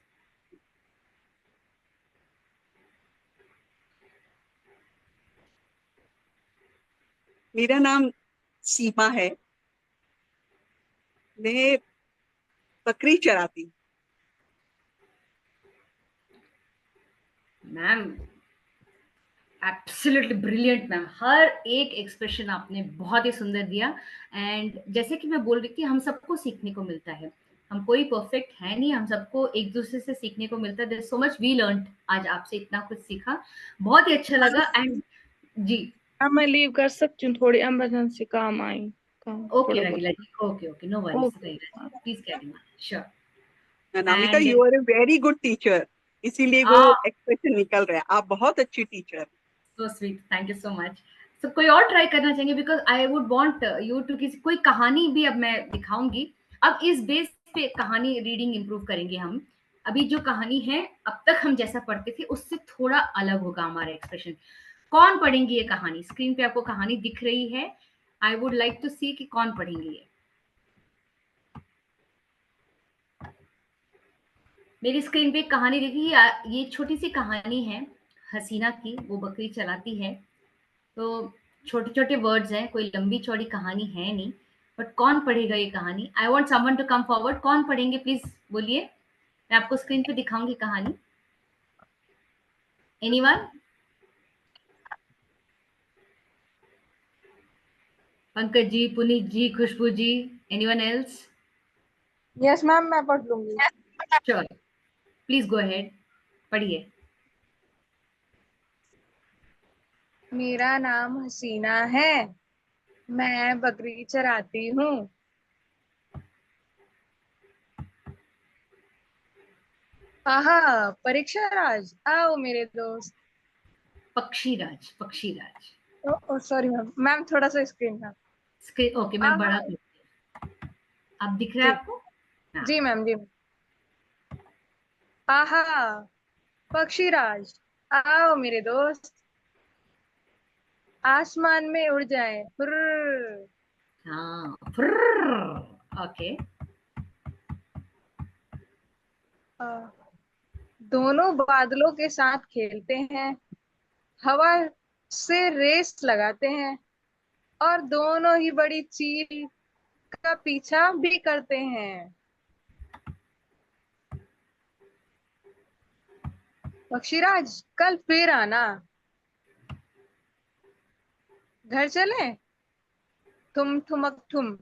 मेरा नाम सीमा है, मैं बकरी चराती हूँ। मैम एब्सोल्युटली ब्रिलियंट मैम, हर एक एक्सप्रेशन आपने बहुत ही सुंदर दिया। एंड जैसे कि मैं बोल रही थी, हम सबको सीखने को मिलता है, हम कोई परफेक्ट है नहीं, हम सबको एक दूसरे से सीखने को मिलता है। There so much we learn, आज आपसे इतना कुछ सीखा, बहुत ही अच्छा लगा। एंड जी अब मैं लीव कर सकती हूँ, थोड़ी इमरजेंसी काम आई, काम ओके थोड़ा Ragila ji, okay okay, no worries बहुत। Ragila ji, please carry on, sure. Anamika, and you are a very good teacher, इसीलिए वो एक्सप्रेशन निकल रहा है। आप बहुत अच्छी teacher. So sweet, thank you so much. So कोई और ट्राई करना चाहेंगे? Because I would want you to, किसी कोई कहानी भी अब मैं दिखाऊंगी। अब इस बेस पे कहानी रीडिंग इंप्रूव करेंगे हम। अभी जो कहानी है, अब तक हम जैसा पढ़ते थे उससे थोड़ा अलग होगा हमारा एक्सप्रेशन। कौन पढ़ेंगे ये कहानी? स्क्रीन पे आपको कहानी दिख रही है, आई वुड लाइक टू सी कि कौन पढ़ेंगे ये। मेरी स्क्रीन पे एक कहानी देखिए, ये छोटी सी कहानी है हसीना की, वो बकरी चलाती है। तो छोटे छोटे वर्ड्स हैं, कोई लंबी चौड़ी कहानी है नहीं, बट कौन पढ़ेगा ये कहानी? I want someone to come forward. कौन पढ़ेंगे प्लीज बोलिए, मैं आपको स्क्रीन पे दिखाऊंगी कहानी। एनीवन? पंकज जी, पुनीत जी, खुशबू जी, एनीवन एल्स? यस मैम, मैं पढ़ लूंगी। श्योर, प्लीज गो अहेड, पढ़िए। मेरा नाम हसीना है, मैं बकरी चराती हूँ। आहा, परीक्षा राज, आओ मेरे दोस्त। पक्षीराज, पक्षीराज। ओ सॉरी मैम, मैम थोड़ा सा स्क्रीन था। स्क्रीन ओके, मैं बड़ा आहा, अब दिख रहा है जी आपको? हाँ। जी मैम, जी। आहा, पक्षीराज, आओ मेरे दोस्त, आसमान में उड़ जाए, फुर्र। हाँ, ओके। दोनों बादलों के साथ खेलते हैं, हवा से रेस लगाते हैं, और दोनों ही बड़ी चील का पीछा भी करते हैं। पक्षीराज, कल फिर आना। घर चले, ठुम ठुमक ठुम।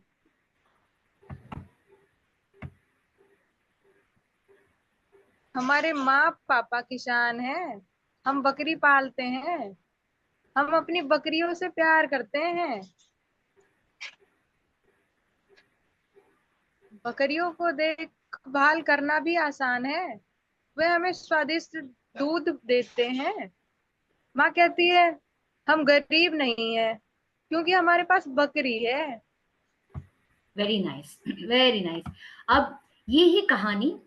हमारे माँ पापा किसान हैं, हम बकरी पालते हैं, हम अपनी बकरियों से प्यार करते हैं। बकरियों को देखभाल करना भी आसान है, वे हमें स्वादिष्ट दूध देते हैं। माँ कहती है हम गरीब नहीं है, क्योंकि हमारे पास बकरी है। Very nice, very nice. अब ये ही कहानी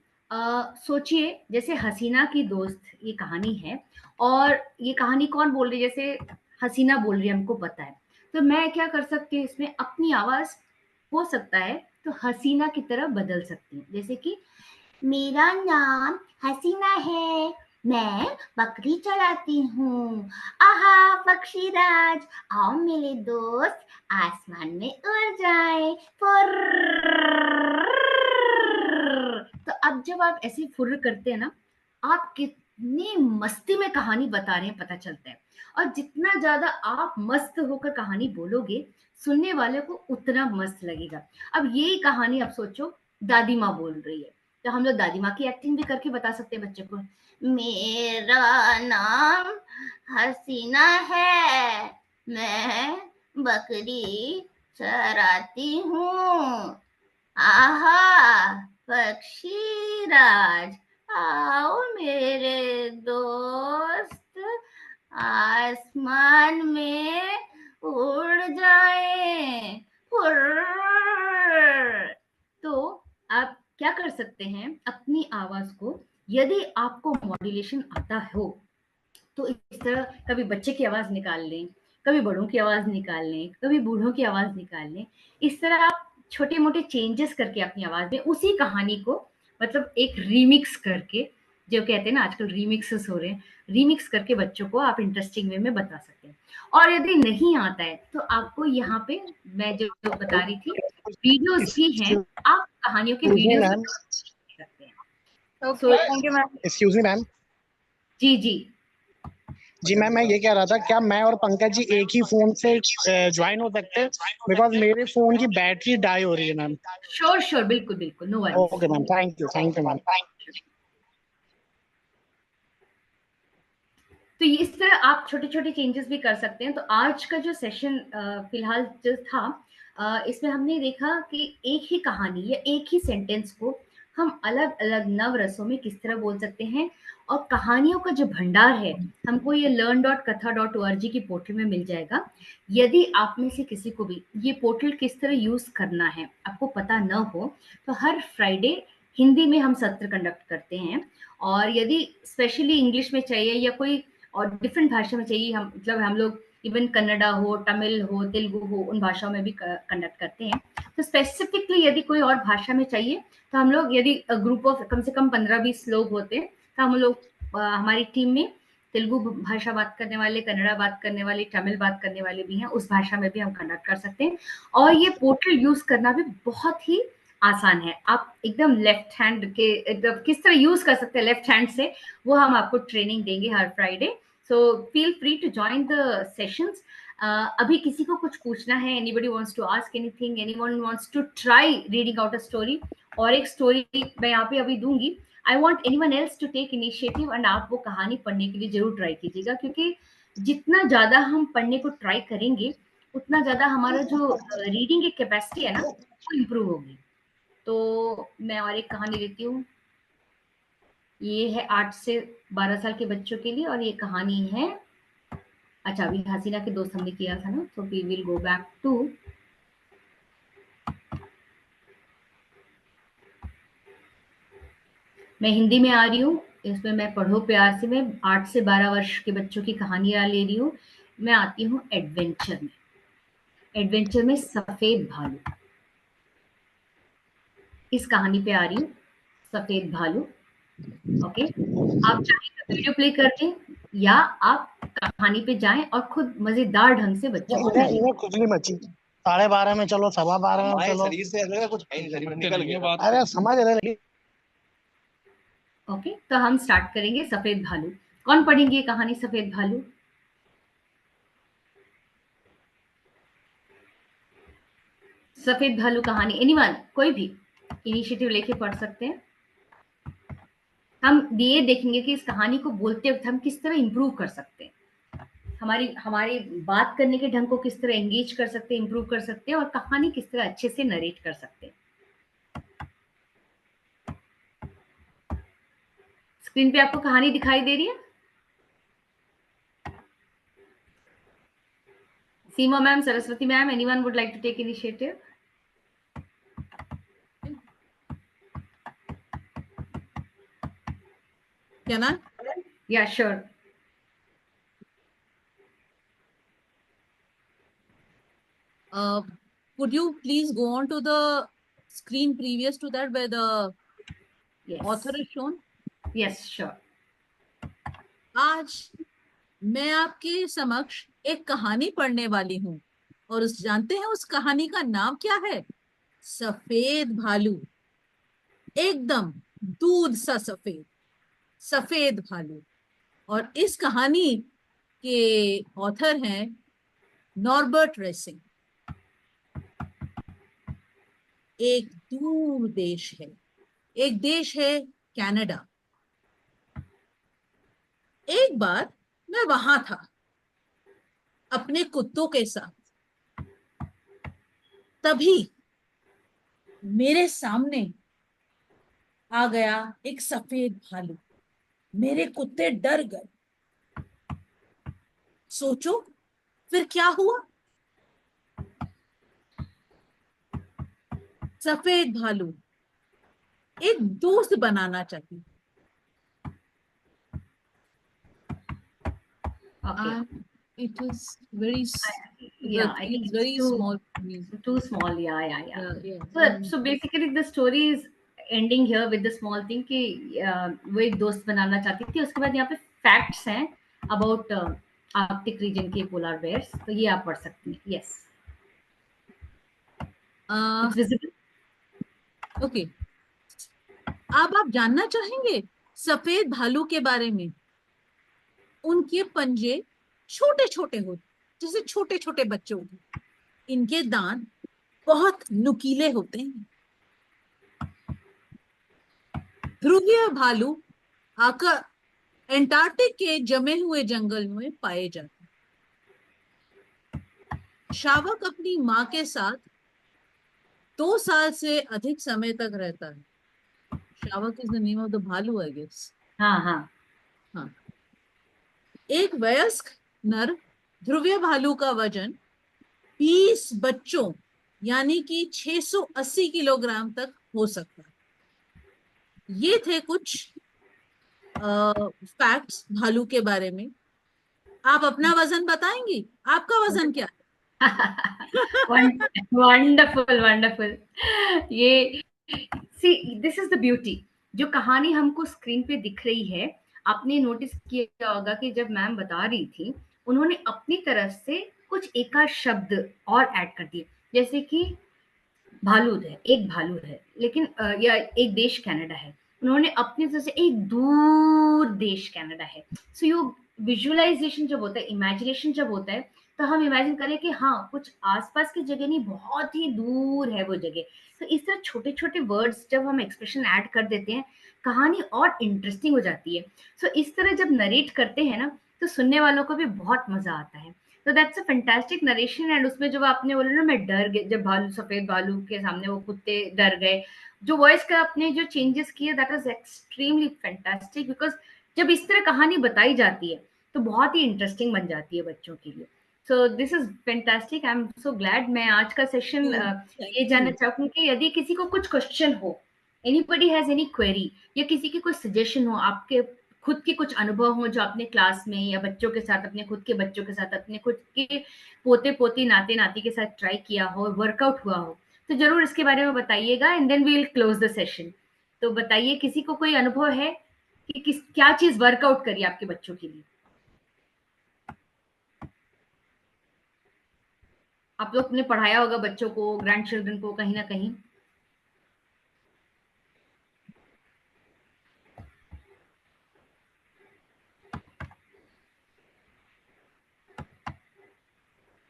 सोचिए, जैसे हसीना की दोस्त ये कहानी है, और ये कहानी कौन बोल रही है? जैसे हसीना बोल रही है, हमको पता है, तो मैं क्या कर सकती हूँ इसमें? अपनी आवाज हो सकता है तो हसीना की तरह बदल सकती हूँ। जैसे कि मेरा नाम हसीना है, मैं बकरी चलाती हूँ। आहा पक्षीराज, आओ मेरे दोस्त, आसमान में उड़ जाए, फुर्र। तो अब जब आप ऐसे फुर्र करते हैं ना, आप कितनी मस्ती में कहानी बता रहे हैं पता चलता है। और जितना ज्यादा आप मस्त होकर कहानी बोलोगे, सुनने वाले को उतना मस्त लगेगा। अब यही कहानी अब सोचो दादी माँ बोल रही है, तो हम लोग दादी माँ की एक्टिंग भी करके बता सकते हैं बच्चे को। मेरा नाम हसीना है, मैं बकरी चराती हूँ। आहा पक्षीराज, आओ मेरे दोस्त, आसमान में उड़ जाए, फुर्र। तो आप क्या कर सकते हैं, अपनी आवाज को, यदि आपको मॉड्यूलेशन आता हो तो इस तरह कभी बच्चे की आवाज निकाल लें, कभी बड़ों की आवाज निकाल लें, कभी बूढ़ों की आवाज निकाल लें। इस तरह आप छोटे मोटे चेंजेस करके अपनी आवाज में उसी कहानी को, मतलब एक रीमिक्स करके, जो कहते हैं ना आजकल रीमिक्सेस हो रहे हैं, रीमिक्स करके बच्चों को आप इंटरेस्टिंग वे में बता सकते हैं। और यदि नहीं आता है तो आपको यहाँ पे मैं जो बता रही थी, वीडियोस भी हैं, आप कहानियों के वीडियोस मैम, सकते हैं। Okay, thank you ma'am. Excuse me ma'am, जी जी, जी मैम, मैं ये कह रहा था, क्या मैं और पंकज जी एक ही फोन से ज्वाइन हो सकते हैं? बिकॉज मेरे फोन की बैटरी डाई हो रही है मैम। श्योर श्योर, बिल्कुल बिल्कुल, no worries. Okay ma'am, thank you ma'am. तो इस तरह आप छोटे छोटे चेंजेस भी कर सकते हैं। तो आज का जो सेशन फिलहाल जो था, इसमें हमने देखा कि एक ही कहानी या एक ही सेंटेंस को हम अलग अलग नव रसों में किस तरह बोल सकते हैं। और कहानियों का जो भंडार है हमको ये learn.katha.org की पोर्टल में मिल जाएगा। यदि आप में से किसी को भी ये पोर्टल किस तरह यूज करना है आपको पता न हो, तो हर फ्राइडे हिंदी में हम सत्र कंडक्ट करते हैं। और यदि स्पेशली इंग्लिश में चाहिए या कोई और डिफरेंट भाषा में चाहिए, हम मतलब हम लोग इवन कन्नड़ा हो, तमिल हो, तेलुगु हो, उन भाषाओं में भी कंडक्ट करते हैं। तो स्पेसिफिकली यदि कोई और भाषा में चाहिए तो हम लोग, यदि ग्रुप ऑफ कम से कम 15-20 लोग होते हैं, तो हम लोग हमारी टीम में तेलुगु भाषा बात करने वाले, कन्नड़ा बात करने वाले, तमिल बात करने वाले भी हैं, उस भाषा में भी हम कंडक्ट कर सकते हैं। और ये पोर्टल यूज करना भी बहुत ही आसान है। आप एकदम लेफ्ट हैंड के एकदम किस तरह यूज कर सकते हैं लेफ्ट हैंड से, वो हम आपको ट्रेनिंग देंगे हर Friday. So feel free to join the sessions. अभी किसी को कुछ पूछना है, anybody wants to ask anything, anyone wants to try reading out a story? और एक स्टोरी मैं यहाँ पे अभी दूंगी। I want anyone else to take initiative and आप वो कहानी पढ़ने के लिए जरूर ट्राई कीजिएगा, क्योंकि जितना ज्यादा हम पढ़ने को ट्राई करेंगे उतना ज्यादा हमारा जो रीडिंग की कैपेसिटी है ना, वो इम्प्रूव होगी। तो मैं और एक कहानी लेती हूँ। ये है 8 से 12 साल के बच्चों के लिए, और ये कहानी है, अच्छा अभी हसीना के दोस्त हमने किया था ना, तो we will go back to, मैं हिंदी में आ रही हूँ। इसमें मैं पढ़ो प्यार से, मैं 8 से 12 वर्ष के बच्चों की कहानियां ले रही हूँ। मैं आती हूँ एडवेंचर में। एडवेंचर में सफेद भालू, इस कहानी पे आ रही हूँ, सफेद भालू। ओके, आप चाहें तो वीडियो प्ले कर दें या आप कहानी पे जाएं और खुद मजेदार ढंग से बच्चों को इन्हें खुजली मची, 12:30 में चलो, 12:15 में चलो, शरीर से लगा कुछ है नहीं, शरीर में निकल गया। अरे समझ रहे। ओके, तो हम स्टार्ट करेंगे सफेद भालू। कौन पढ़ेंगे ये कहानी सफेद भालू? सफेद भालू कहानी एनीवन, कोई भी इनिशिएटिव लेके पढ़ सकते हैं। हम ये देखेंगे कि इस कहानी को बोलते वक्त हम किस तरह इंप्रूव कर सकते हैं, हमारी बात करने के ढंग को किस तरह एंगेज कर सकते हैं, इंप्रूव कर सकते हैं, और कहानी किस तरह अच्छे से नरेट कर सकते हैं। स्क्रीन पे आपको कहानी दिखाई दे रही है? Seema ma'am, Saraswati ma'am, anyone would like to take initiative? Can I? Yeah, sure. Could you please go on to the screen previous to that where the author is shown? Yes, sure. आज मैं आपके समक्ष एक कहानी पढ़ने वाली हूँ, और उस जानते हैं उस कहानी का नाम क्या है? सफेद भालू। एकदम दूध सा सफेद, सफेद भालू। और इस कहानी के ऑथर हैं नॉर्बर्ट रेसिंग। एक दूर देश है, एक देश है कनाडा। एक बार मैं वहां था अपने कुत्तों के साथ। तभी मेरे सामने आ गया एक सफेद भालू। मेरे कुत्ते डर गए। सोचो फिर क्या हुआ? सफेद भालू एक दोस्त बनाना चाहती। It was very yeah, I think it's very small. Too small. Yeah. So basically the story is ending here with the small thing कि वो एक दोस्त बनाना चाहती थी। उसके बाद यहाँ पे फैक्ट्स हैं अबाउट आर्कटिक रीजन के पोलर बेयर्स, तो ये आप पढ़ सकते हैं। Yes, it's visible. ओके, अब आप जानना चाहेंगे सफेद भालू के बारे में? उनके पंजे छोटे छोटे होते, जैसे छोटे छोटे बच्चों के। इनके दांत बहुत नुकीले होते हैं। ध्रुवीय भालू आकर एंटार्क्टिक के जमे हुए जंगल में पाए जाते हैं। शावक अपनी मां के साथ 2 साल से अधिक समय तक रहता है। शावक is the name of the भालू, आई गेस। हाँ हाँ हाँ। एक वयस्क नर ध्रुवीय भालू का वजन 20 बच्चों यानी कि 680 किलोग्राम तक हो सकता है। ये थे कुछ फैक्ट्स भालू के बारे में। आप अपना वजन बताएंगी? आपका वजन क्या है? Wonderful wonderful. ये see this is the beauty. जो कहानी हमको स्क्रीन पे दिख रही है, आपने नोटिस किया होगा कि जब मैम बता रही थी, उन्होंने अपनी तरफ से कुछ एकाध शब्द और ऐड कर दिए, जैसे कि भालू है, एक भालू है, लेकिन या एक देश कनाडा है, उन्होंने अपनी तरफ से एक दूर देश कनाडा है। सो यू विजुअलाइजेशन जब होता है, इमेजिनेशन जब होता है, तो हम इमेजिन करें कि हाँ कुछ आसपास की जगह नहीं, बहुत ही दूर है वो जगह। तो इस तरह छोटे छोटे वर्ड्स जब हम एक्सप्रेशन ऐड कर देते हैं, कहानी और इंटरेस्टिंग हो जाती है। सो इस तरह जब नरेट करते हैं ना, तो सुनने वालों को भी बहुत मजा आता है। तो that's a fantastic narration. And उसमें जब आपने बोला ना, मैं डर गई जब भालू, सफेद भालू के सामने वो कुत्ते डर गए, जो वॉइस का आपने जो चेंजेस किए, that was extremely fantastic. Because जब इस तरह कहानी बताई जाती है तो बहुत ही इंटरेस्टिंग बन जाती है बच्चों के लिए। So this is fantastic. I am so glad. मैं आज का सेशन ये जानना चाहूंगी कि यदि किसी को कुछ क्वेश्चन हो, एनीबडी हैज एनी क्वेरी, या किसी की कोई सजेशन हो, आपके खुद के कुछ अनुभव हो जो आपने क्लास में या बच्चों के साथ, अपने खुद के बच्चों के साथ, अपने खुद के पोते पोती नाते नाती के साथ ट्राई किया हो, वर्कआउट हुआ हो, तो जरूर इसके बारे में बताइएगा। And then we will close the session. तो बताइए, किसी को कोई अनुभव है कि क्या चीज वर्कआउट करी आपके बच्चों के लिए? आप लोग ने पढ़ाया होगा बच्चों को, ग्रैंड चिल्ड्रन को कहीं ना कहीं।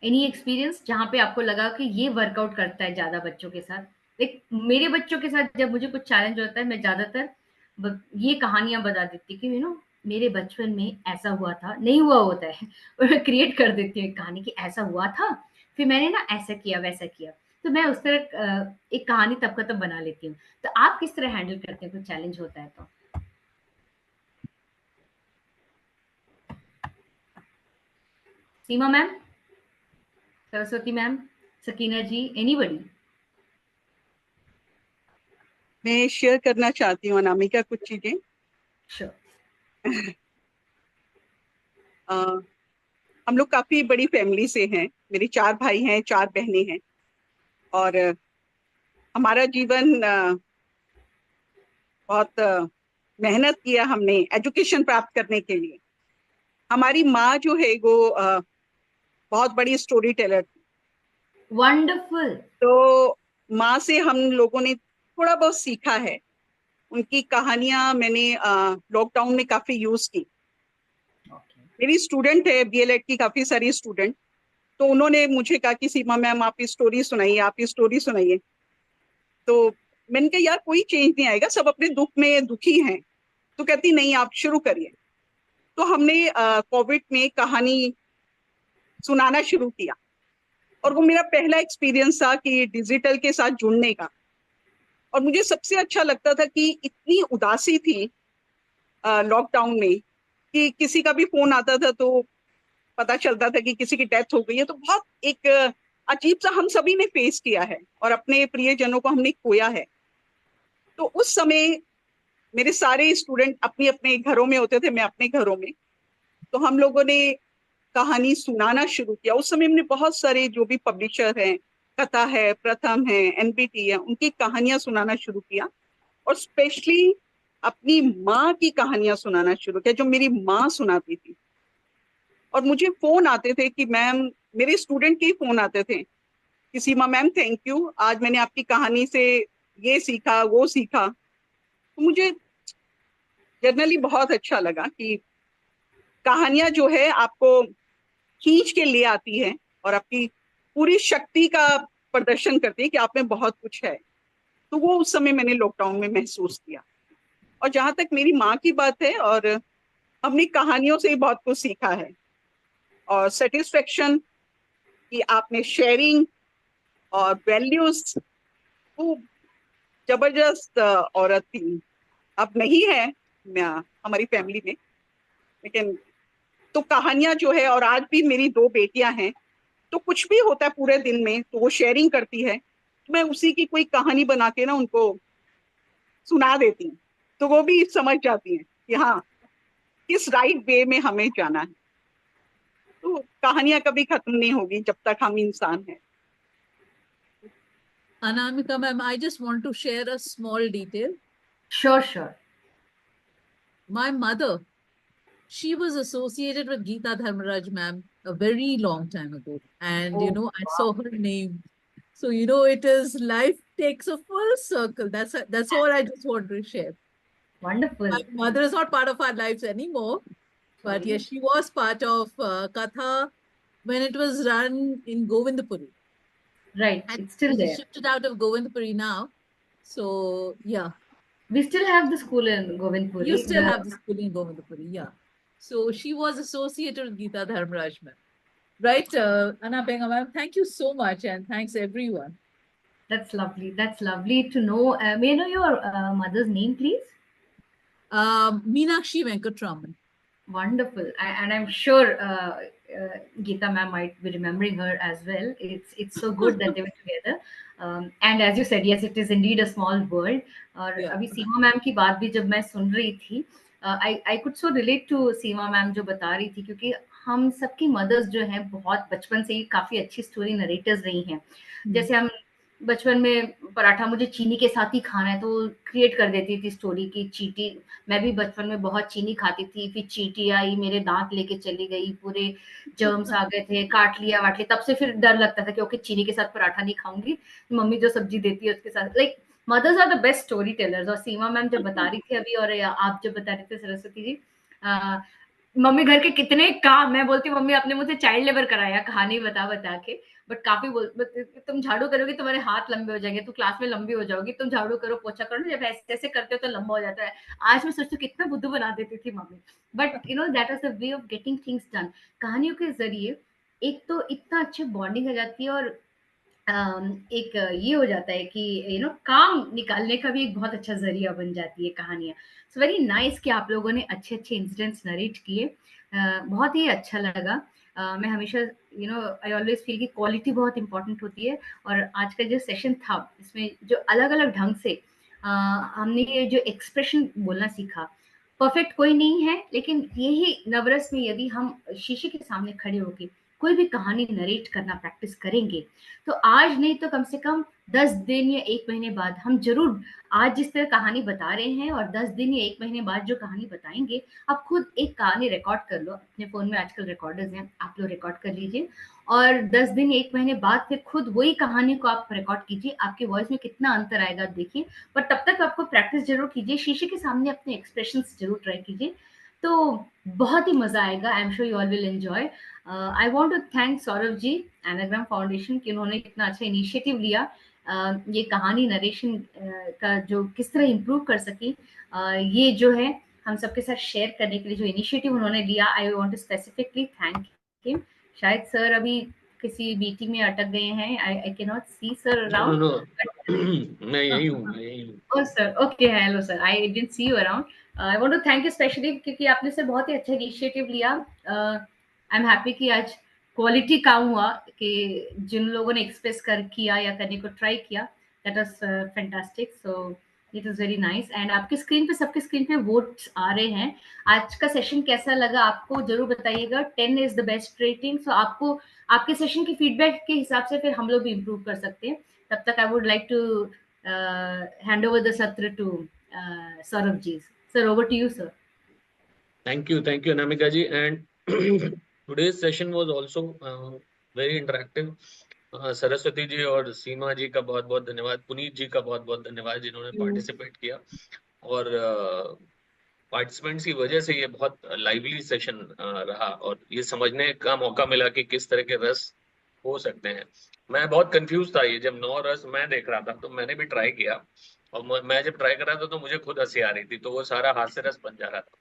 एनी एक्सपीरियंस जहाँ पे आपको लगा कि ये वर्कआउट करता है ज्यादा बच्चों के साथ? एक मेरे बच्चों के साथ जब मुझे कुछ चैलेंज होता है, मैं ज्यादातर ये कहानियां बता देती कि मेरे बचपन में ऐसा हुआ था, नहीं हुआ होता है और मैं क्रिएट कर देती हूँ एक कहानी कि ऐसा हुआ था, फिर मैंने ना ऐसा किया वैसा किया। तो मैं उस तरह एक कहानी तब का तब बना लेती हूँ। तो आप किस तरह हैंडल करते हैं कुछ चैलेंज होता है तो? सीमा मैम, सरस्वती मैम, सकीना जी, एनीबडी? मैं शेयर करना चाहती हूँ अनामिका कुछ चीजें। श्योर। हम लोग काफी बड़ी फैमिली से हैं। मेरे 4 भाई हैं, 4 बहनें हैं, और हमारा जीवन बहुत मेहनत किया हमने एजुकेशन प्राप्त करने के लिए। हमारी माँ जो है वो बहुत बड़ी स्टोरी टेलर थी। वंडरफुल। तो माँ से हम लोगों ने थोड़ा बहुत सीखा है। उनकी कहानियां मैंने लॉकडाउन में काफी यूज की। मेरी स्टूडेंट है बीएलएड की, काफी सारी स्टूडेंट, तो उन्होंने मुझे कहा कि सीमा मैम आप स्टोरी सुनाइए, आप स्टोरी सुनाइए। तो मैंने कहा यार कोई चेंज नहीं आएगा, सब अपने दुख में दुखी हैं। तो कहती नहीं आप शुरू करिए। तो हमने कोविड में कहानी सुनाना शुरू किया, और वो मेरा पहला एक्सपीरियंस था कि डिजिटल के साथ जुड़ने का। और मुझे सबसे अच्छा लगता था कि इतनी उदासी थी लॉकडाउन में कि किसी का भी फोन आता था तो पता चलता था कि किसी की डेथ हो गई है। तो बहुत एक अजीब सा हम सभी ने फेस किया है, और अपने प्रियजनों को हमने खोया है। तो उस समय मेरे सारे स्टूडेंट अपने अपने घरों में होते थे, मैं अपने घरों में। तो हम लोगों ने कहानी सुनाना शुरू किया। उस समय हमने बहुत सारे जो भी पब्लिशर हैं, कथा है, प्रथम है, एनबीटी है, उनकी कहानियां सुनाना शुरू किया। और स्पेशली अपनी माँ की कहानियां सुनाना शुरू किया, जो मेरी माँ सुनाती थी। और मुझे फोन आते थे कि मैम, मेरे स्टूडेंट के ही फोन आते थे कि सीमा मैम थैंक यू, आज मैंने आपकी कहानी से ये सीखा वो सीखा। तो मुझे जनरली बहुत अच्छा लगा कि कहानियां जो है आपको खींच के ले आती है और आपकी पूरी शक्ति का प्रदर्शन करती है कि आप में बहुत कुछ है। तो वो उस समय मैंने लॉकडाउन में महसूस किया। और जहां तक मेरी माँ की बात है, और हमने कहानियों से ही बहुत कुछ सीखा है, और सेटिस्फेक्शन कि आपने शेयरिंग और वैल्यूज, वो जबरदस्त औरत थी। अब नहीं है हमारी फैमिली में, लेकिन तो कहानियां जो है, और आज भी मेरी 2 बेटियां हैं, तो कुछ भी होता है पूरे दिन में तो वो शेयरिंग करती है, तो मैं उसी की कोई कहानी बना के ना उनको सुना देती हूँ, तो वो भी समझ जाती हैं कि हाँ किस राइट वे में हमें जाना है। तो कहानियां कभी खत्म नहीं होगी जब तक हम इंसान हैं। Anamika ma'am, I just want to share a small detail. Sure. My mother, she was associated with Geeta Dharmaraj ma'am a very long time ago. And, Oh, I saw her name. So, it is life takes a full circle. That's all I just want to share. Wonderful. My mother is not part of our lives anymore. But yes, she was part of Katha when it was run in Govindpuri. Right, And it's still there. shifted out of Govindpuri now. So, yeah. We still have the school in Govindpuri. You still have the school in Govindpuri, yeah. So she was associated with Geeta Dharmaraj ma'am. Right, Anapeka ma'am, thank you so much, and thanks everyone. That's lovely. That's lovely to know. May I know your mother's name, please? Meenakshi Venkatraman. Wonderful. And I'm sure Geeta ma'am might be remembering her as well. It's so good that they were together. And as you said, yes, it is indeed a small world. और Yeah. अभी सीमा ma'am की बात भी जब मैं सुन रही थी, I could so relate to Seema ma'am जो बता रही थी, क्योंकि हम सबकी मदर्स जो हैं बहुत बचपन से ही काफी अच्छी स्टोरी नरेटर्स रही हैं। जैसे हम बचपन में पराठा मुझे चीनी के साथ ही खाना है, तो क्रिएट कर देती थी स्टोरी की चींटी। मैं भी बचपन में बहुत चीनी खाती थी, फिर चींटी आई मेरे दांत लेके चली गई, पूरे जर्म्स आ गए थे, काट लिया वाट लिया। तब से फिर डर लगता था कि ओके चीनी के साथ पराठा नहीं खाऊंगी, मम्मी जो सब्जी देती है उसके साथ। Like mothers are the best story tellers. और सीमा मैम जब बता रही थी अभी, और आप जब बता रहे थे सरस्वती जी, मम्मी घर के कितने काम, मैं बोलती हूँ मम्मी आपने मुझे चाइल्ड लेबर कराया कहानी बता बता के, बट काफी तुम झाड़ू करोगे तुम्हारे हाथ लंबे हो जाएंगे, तुम क्लास में लंबी हो जाओगी, तुम झाड़ू करो पोछा करो, जब ऐसे ऐसे करते हो तो लंबा हो जाता है। आज मैं सोचती हूँ कितना बुद्धू बना देती थी mummy, but that was the way of getting things done. कहानियों के जरिए एक तो इतना अच्छी बॉन्डिंग हो जाती है, और एक ये हो जाता है कि काम निकालने का भी एक बहुत अच्छा जरिया बन जाती है कहानियां। सो वेरी नाइस कि आप लोगों ने अच्छे अच्छे इंसिडेंट्स नरेट किए, बहुत ही अच्छा लगा। मैं हमेशा आई ऑलवेज फील कि क्वालिटी बहुत इंपॉर्टेंट होती है। और आज का जो सेशन था इसमें जो अलग अलग ढंग से हमने ये जो एक्सप्रेशन बोलना सीखा, परफेक्ट कोई नहीं है, लेकिन यही नवरस में यदि हम शीशे के सामने खड़े होके कोई भी कहानी नरेट करना प्रैक्टिस करेंगे, तो आज नहीं तो कम से कम 10 दिन या 1 महीने बाद हम जरूर आज जिस तरह कहानी बता रहे हैं, और 10 दिन या 1 महीने बाद जो कहानी बताएंगे, आप खुद एक कहानी रिकॉर्ड कर लो अपने फोन में, आजकल रिकॉर्डर्स हैं, आप लोग रिकॉर्ड कर लीजिए, और 10 दिन या 1 महीने बाद फिर खुद वही कहानी को आप रिकॉर्ड कीजिए, आपके वॉइस में कितना अंतर आएगा देखिए। पर तब तक आपको प्रैक्टिस जरूर कीजिए, शीशे के सामने अपने एक्सप्रेशंस जरूर ट्राई कीजिए, तो बहुत ही मजा आएगा। I am sure you all will enjoy. I want to thank Saurabh ji, Anagram Foundation, कि उन्होंने इतना अच्छा इनिशिएटिव लिया, ये कहानी नरेशन का जो किस तरह इम्प्रूव कर सकी, ये जो है हम सबके साथ शेयर करने के लिए जो इनिशिएटिव उन्होंने लिया, I want to specifically thank him. शायद सर अभी किसी मीटिंग में अटक गए हैं, I can not see sir around. मैं यही हूँ। Oh sir, okay, hello sir, I didn't see you around. I want to thank you specially, क्योंकि आपने सर बहुत ही अच्छा इनिशिएटिव लिया। आई एम हैप्पी कि आज क्वालिटी काम हुआ, कि जिन लोगों ने एक्सप्रेस किया या करने को ट्राई किया, that was fantastic. So it was very nice. And आपकी स्क्रीन पे, सबके स्क्रीन पे वोट्स आ रहे हैं। आज का सेशन कैसा लगा आपको जरूर बताइएगा। 10 इज द बेस्ट रेटिंग। सो आपको आपके सेशन की फीडबैक के हिसाब से फिर हम लोग भी इम्प्रूव कर सकते हैं। तब तक I would like to hand over the satra to Saurabh ji. Sir, over to you, sir. Thank you, Anamika ji. And today's session was also very interactive. Saraswati ji और सीमा जी का बहुत बहुत धन्यवाद, पुनीत जी का बहुत बहुत धन्यवाद, जिन्होंने पार्टिसिपेट किया। और पार्टिसिपेंट्स की वजह से ये बहुत लाइवली सेशन रहा और ये समझने का मौका मिला कि किस तरह के रस हो सकते हैं। मैं बहुत कंफ्यूज था, ये जब 9 रस मैं देख रहा था तो मैंने भी ट्राई किया, और मैं जब ट्राई कर रहा था तो मुझे खुद हंसी आ रही थी, तो वो सारा हास्य रस बन जा रहा था।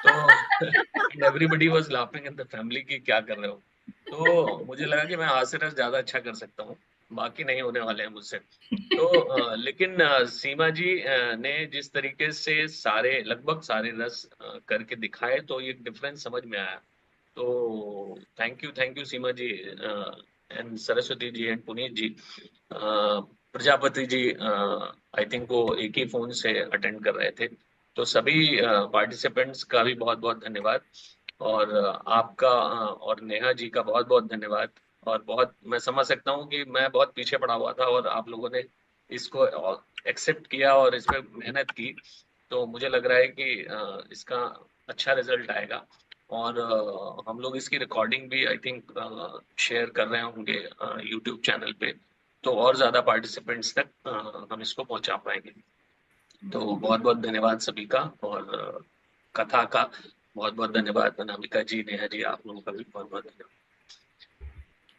तो everybody was laughing in the family कि क्या कर रहे हो। तो मुझे लगा कि मैं हास्य रस ज्यादा अच्छा कर सकता हूँ, बाकी नहीं होने वाले हैं मुझसे। तो लेकिन सीमा जी ने जिस तरीके से लगभग सारे रस करके दिखाए, तो ये डिफरेंस समझ में आया। तो thank you Seema ji and Saraswati ji and Puneet ji. Prajapati ji I think वो एक ही फोन से अटेंड कर रहे थे। तो सभी पार्टिसिपेंट्स का भी बहुत बहुत धन्यवाद, और आपका और नेहा जी का बहुत बहुत धन्यवाद। और बहुत मैं समझ सकता हूँ कि मैं बहुत पीछे पड़ा हुआ था और आप लोगों ने इसको एक्सेप्ट किया और इस पे मेहनत की, तो मुझे लग रहा है कि इसका अच्छा रिजल्ट आएगा। और हम लोग इसकी रिकॉर्डिंग भी आई थिंक शेयर कर रहे होंगे यूट्यूब चैनल पे, तो और ज्यादा पार्टिसिपेंट्स तक हम इसको पहुंचा पाएंगे। तो बहुत बहुत धन्यवाद सभी का, और कथा का बहुत बहुत धन्यवाद। अनामिका जी, नेहा जी, आप लोगों का भी बहुत बहुत धन्यवाद।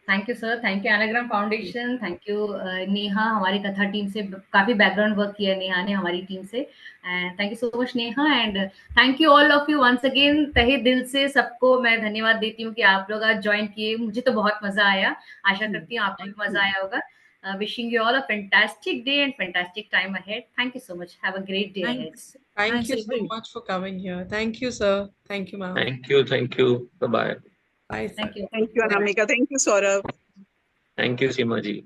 Thank you sir, thank you anagram foundation, thank you Neha, हमारी कथा टीम से काफी बैकग्राउंड वर्क किया नेहा ने हमारी टीम से, and thank you so much Neha, and thank you all of you once again. तहे दिल से सबको मैं धन्यवाद देती हूँ कि आप लोग आज ज्वाइन किए, मुझे तो बहुत मजा आया, आशा करती हूँ आपको भी मजा आया होगा। Wishing you all a fantastic day and fantastic time ahead. Thank you so much. Have a great day ahead. Thank you so much for coming here. Thank you, sir. Thank you, ma'am. Thank you. Bye bye. Bye, sir. Thank you. Thank you, Anamika. Thank you, Saurabh. Thank you, Seema ji.